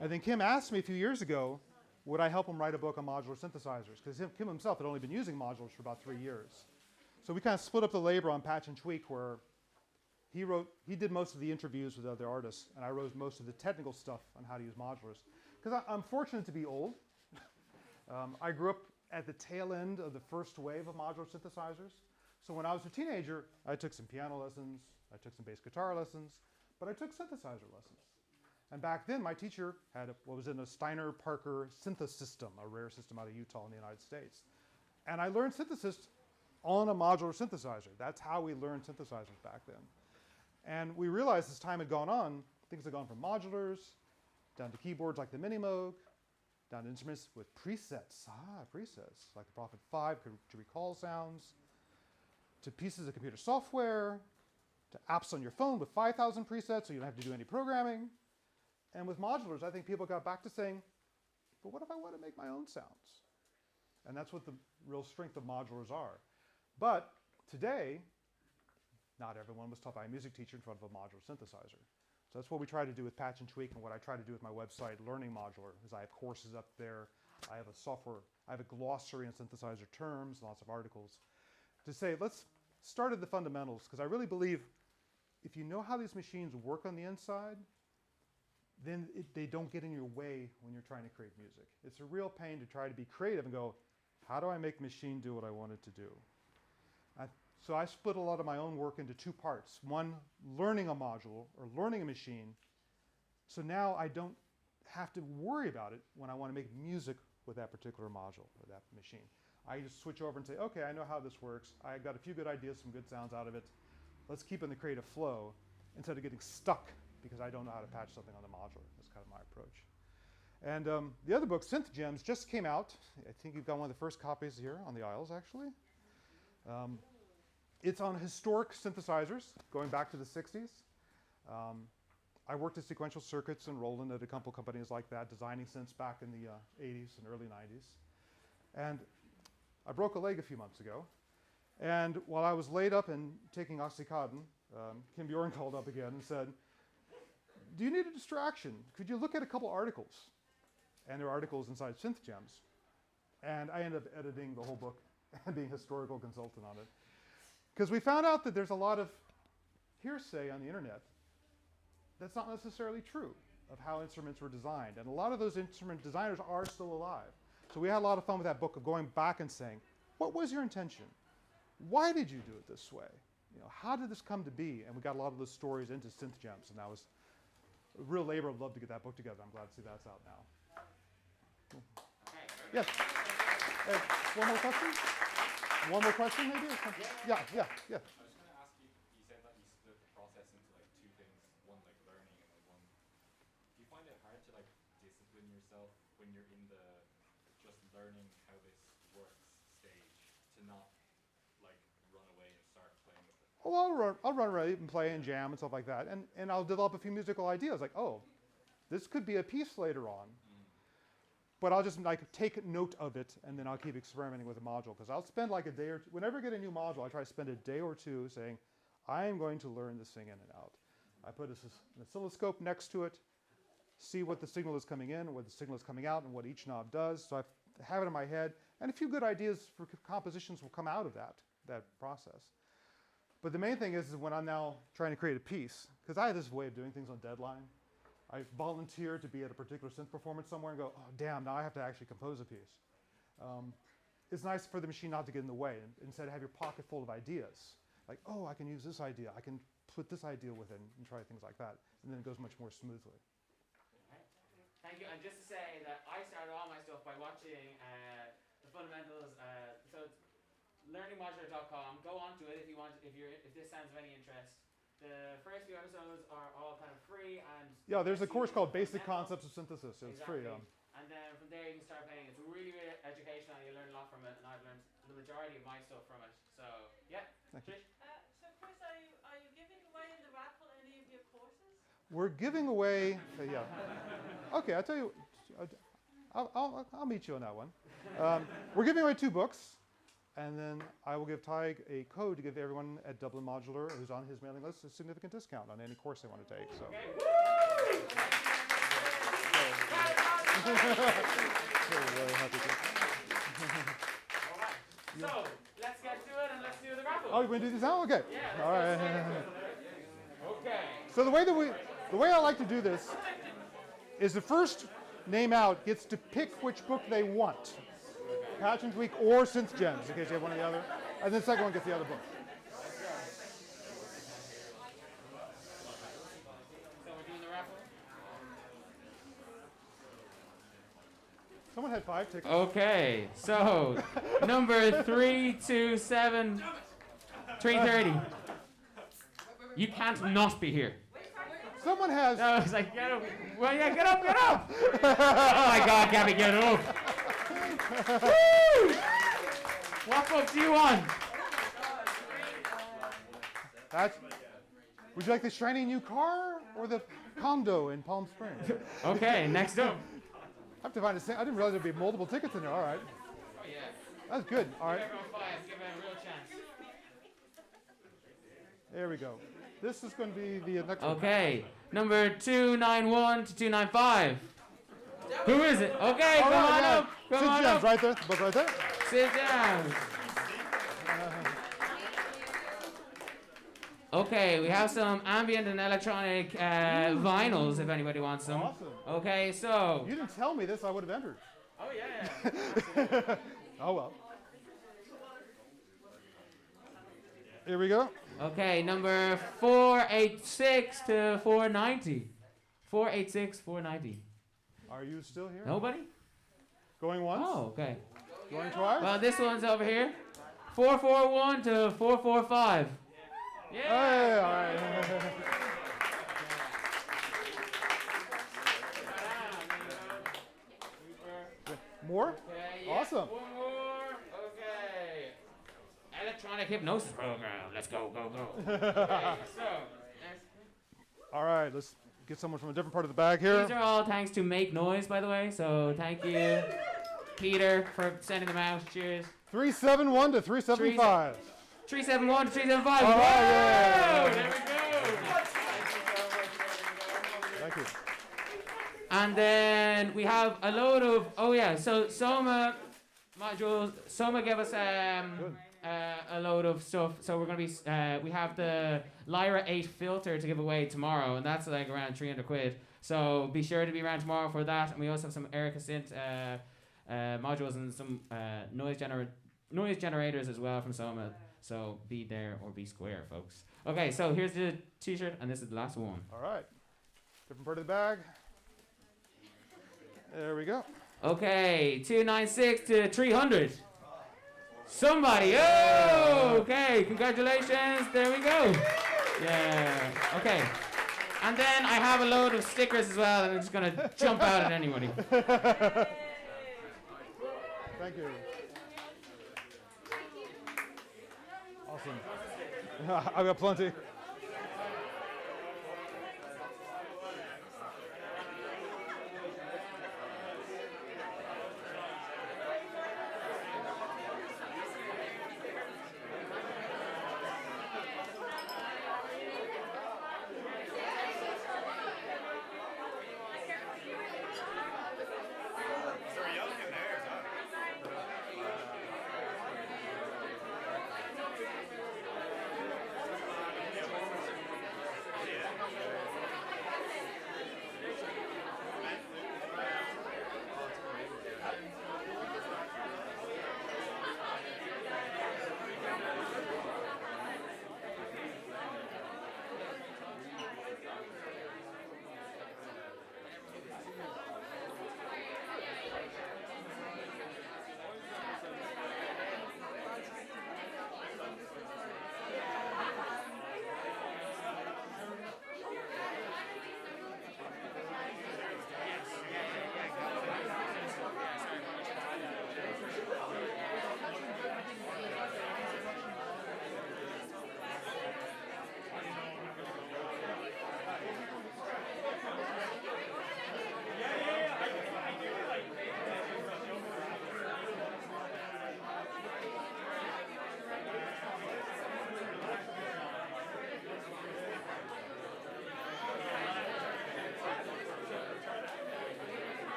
I think Kim asked me a few years ago, would I help him write a book on modular synthesizers? Because Kim himself had only been using modulars for about 3 years. So we kind of split up the labor on patch and tweak, where he did most of the interviews with other artists, and I wrote most of the technical stuff on how to use modulars. Because I'm fortunate to be old. I grew up at the tail end of the first wave of modular synthesizers. So when I was a teenager, I took some piano lessons, I took some bass guitar lessons, but I took synthesizer lessons. And back then, my teacher had what was in a Steiner Parker Synthesystem, a rare system out of Utah in the United States. And I learned synthesis on a modular synthesizer. That's how we learned synthesizers back then. And we realized as time had gone on, things had gone from modulars, down to keyboards like the Minimoog, down to instruments with presets, presets, like the Prophet 5 to recall sounds, to pieces of computer software, to apps on your phone with 5,000 presets so you don't have to do any programming. And with modulars, I think people got back to saying, but what if I want to make my own sounds? And that's what the real strength of modulars are. But today, not everyone was taught by a music teacher in front of a modular synthesizer. So that's what we try to do with Patch and Tweak, and what I try to do with my website, Learning Modular, is I have courses up there. I have a glossary on synthesizer terms, lots of articles, to say, let's start at the fundamentals, because I really believe if you know how these machines work on the inside, then they don't get in your way when you're trying to create music. It's a real pain to try to be creative and go, how do I make the machine do what I want it to do? So I split a lot of my own work into two parts. One, learning a module or learning a machine. So now I don't have to worry about it when I want to make music with that particular module or that machine. I just switch over and say, okay, I know how this works. I got a few good ideas, some good sounds out of it. Let's keep in the creative flow instead of getting stuck because I don't know how to patch something on the modular. That's kind of my approach. And the other book, Synth Gems, just came out. I think you've got one of the first copies here on the aisles, actually. It's on historic synthesizers, going back to the 60s. I worked at Sequential Circuits and Roland at a couple companies like that, designing synths back in the 80s and early 90s. And I broke a leg a few months ago. And while I was laid up and taking Oxycontin, Kim Bjorn called up again and said, do you need a distraction? Could you look at a couple articles? And there are articles inside Synth Gems. And I ended up editing the whole book and being historical consultant on it. Because we found out that there's a lot of hearsay on the internet that's not necessarily true of how instruments were designed. And a lot of those instrument designers are still alive. So we had a lot of fun with that book of going back and saying, what was your intention? Why did you do it this way? You know, how did this come to be? And we got a lot of those stories into Synth Gems, and that was a real labor of love to get that book together. I'm glad to see that's out now. Cool. Yes. One more question? One more question, maybe? Yeah. I was going to ask you, you said that you split the process into like two things, one like learning and then one. Do you find it hard to like discipline yourself when you're in the just learning how this works stage to not like run away and start playing with it? Oh, I'll run around and play and jam and stuff like that. And I'll develop a few musical ideas like, oh, this could be a piece later on. But I'll just like take note of it, and then I'll keep experimenting with the module. Because I'll spend like a day or two, whenever I get a new module, I try to spend a day or two saying, I am going to learn this thing in and out. I put an oscilloscope next to it, see what the signal is coming in, what the signal is coming out, and what each knob does. So I have it in my head, and a few good ideas for compositions will come out of that process. But the main thing is when I'm now trying to create a piece, because I have this way of doing things on deadline. I volunteer to be at a particular synth performance somewhere and go, oh, damn, now I have to actually compose a piece. It's nice for the machine not to get in the way, and instead have your pocket full of ideas. Like, oh, I can use this idea. I can put this idea with it and try things like that. And then it goes much more smoothly. Thank you. And just to say that I started all my stuff by watching the fundamentals. So learningmodular.com. Go on to it if you want. If this sounds of any interest. The first few episodes are all kind of free and. Yeah, there's a course called Basic Concepts of Synthesis. So it's free. And then from there you can start playing. It's really, really educational. You learn a lot from it, and I've learned the majority of my stuff from it. So yeah. Trish? So Chris, are you giving away in the raffle any of your courses? We're giving away. Yeah. Okay, I'll tell you. I'll meet you on that one. We're giving away 2 books, and then I will give Tig a code to give everyone at Dublin Modular who's on his mailing list a significant discount on any course they want to take. So. Very happy to. So, let's get to it and let's do the raffle. Oh, you want to do this now? Okay. Yeah. All right. Okay. So the way I like to do this is the first name out gets to pick which book they want. Pageant Week or Synth Gems, in case you have one or the other. And then the second one gets the other book. So we're doing the raffle? Someone had 5 tickets. Okay, so number 327, 330. You can't not be here. Someone has. No, it's like, get up. Well, yeah, get up, get up. Oh my God, Gabby, get up. Woo! What book do you want? Would you like the shiny new car or the condo in Palm Springs? Okay, next up. I have to find I didn't realize there'd be multiple tickets in there. All right. Oh, yeah. That's good. All right. Give everyone 5. Give everyone a real chance. There we go. This is going to be the next one. Okay, number 291 to 295. Who is it? Okay, come on up. Come on up. Right there. The book right there. Sit down. Okay, we have some ambient and electronic vinyls if anybody wants them. Awesome. Okay, so. You didn't tell me this, I would have entered. Oh, yeah. Oh, well. Here we go. Okay, number 486 to 490. 486, 490. Are you still here? Nobody? Going once? Oh, okay. Going twice? Well, this one's over here. 441 to 445. Yeah. Hey, all right. More? Okay, yeah. Awesome. One more. Okay. Electronic hypnosis program. Let's go, go, go. Okay, so, all right, let's get someone from a different part of the bag here. these are all thanks to Make Noise, by the way. So thank you, Peter, for sending them out. Cheers. 371 to 375. 371 to 375. All right, yeah. There we go. Thank you. And then we have a load of, so Soma modules. Soma gave us a load of stuff. So we're going to be, we have the Lyra 8 filter to give away tomorrow, and that's like around 300 quid. So be sure to be around tomorrow for that. And we also have some Erica Synth modules and some noise generators as well from Soma. So be there or be square, folks. Okay, so here's the t-shirt, and this is the last one. All right. Different part of the bag. There we go. Okay, 296 to 300. Somebody. Oh, okay. Congratulations. There we go. Yeah. Okay. And then I have a load of stickers as well, and I'm just going to jump out at anybody. Thank you. Awesome. I've got plenty.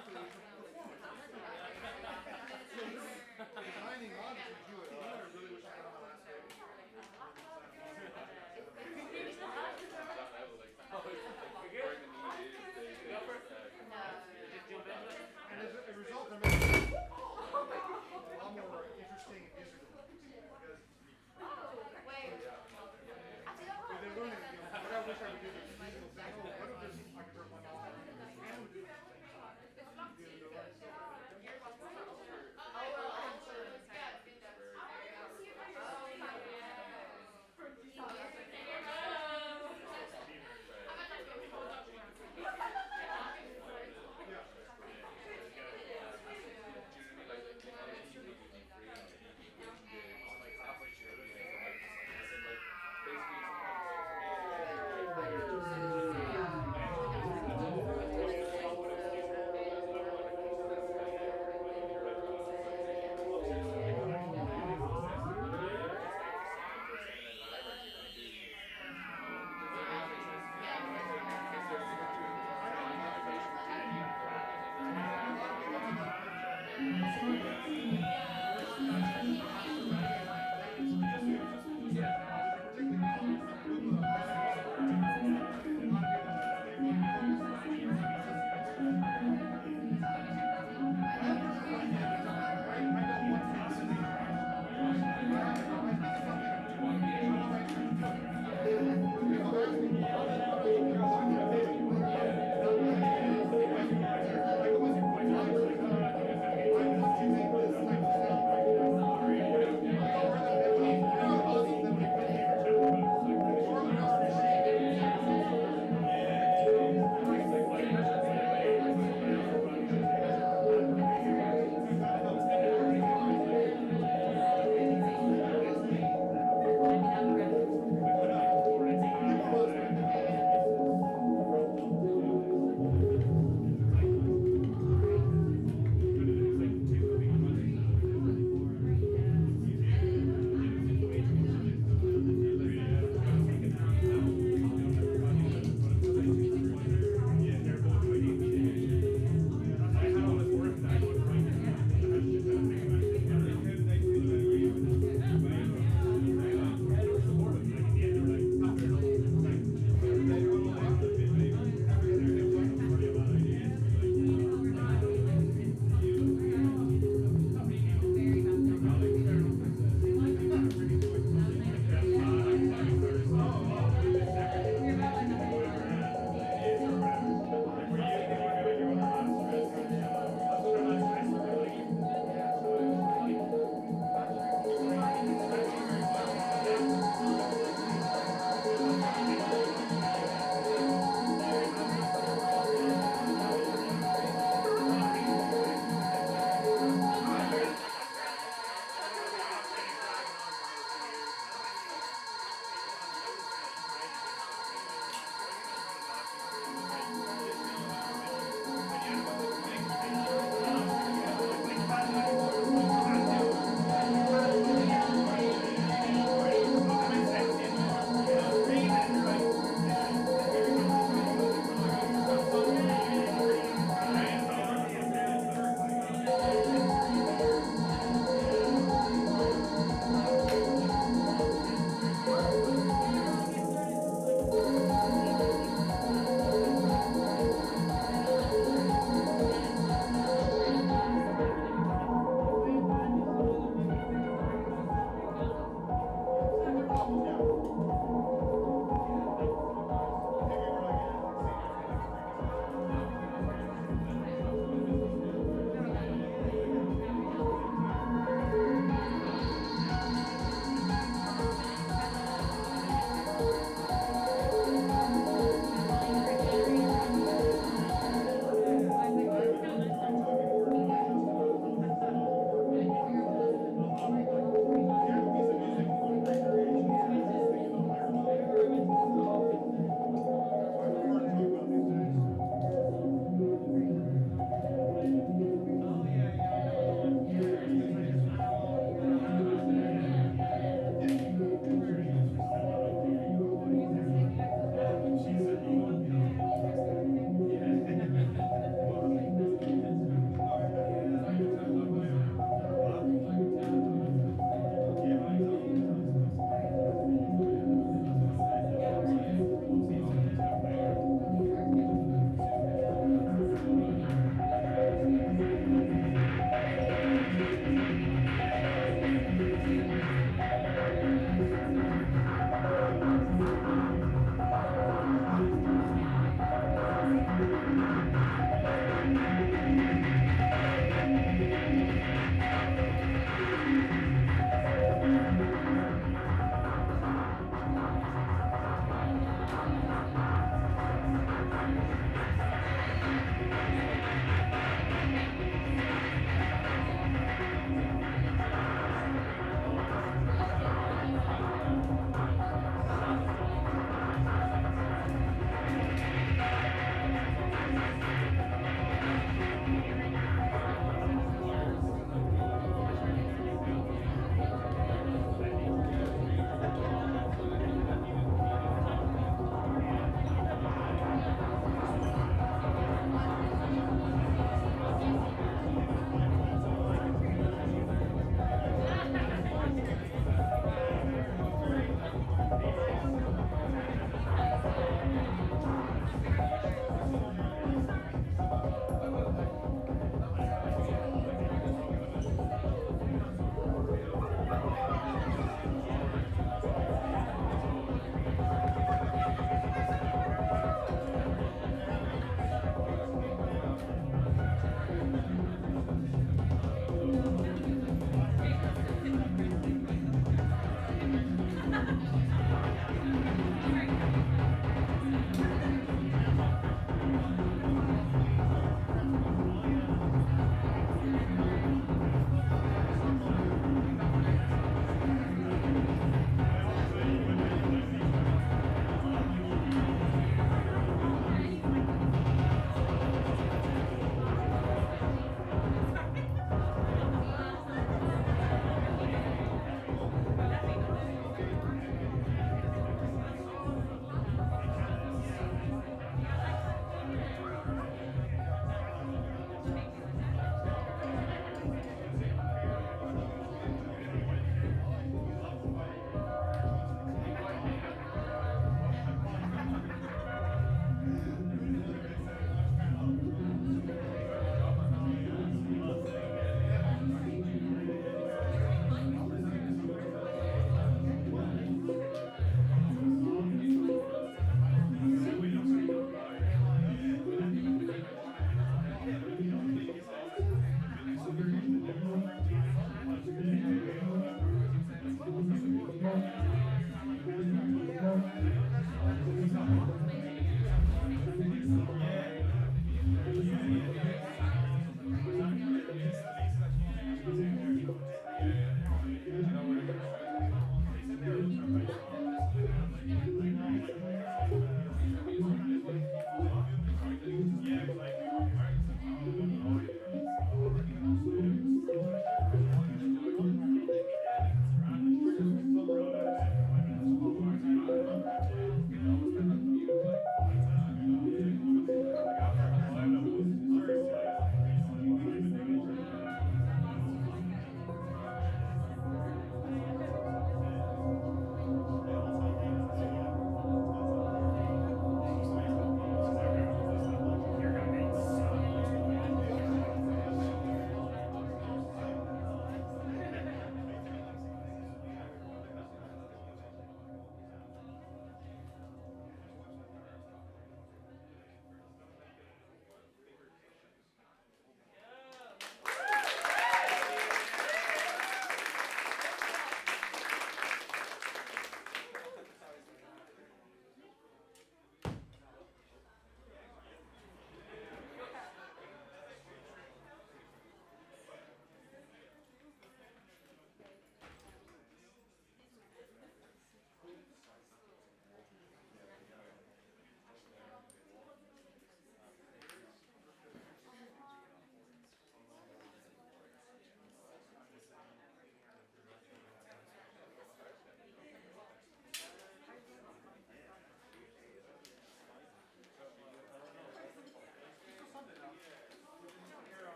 Designing objects you would I really wish I got my last baby. And as a result, they're making it a lot more interesting and musical. Because they're learning, what I wish I would do is musical things. What if this, I could run my mom and do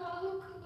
How could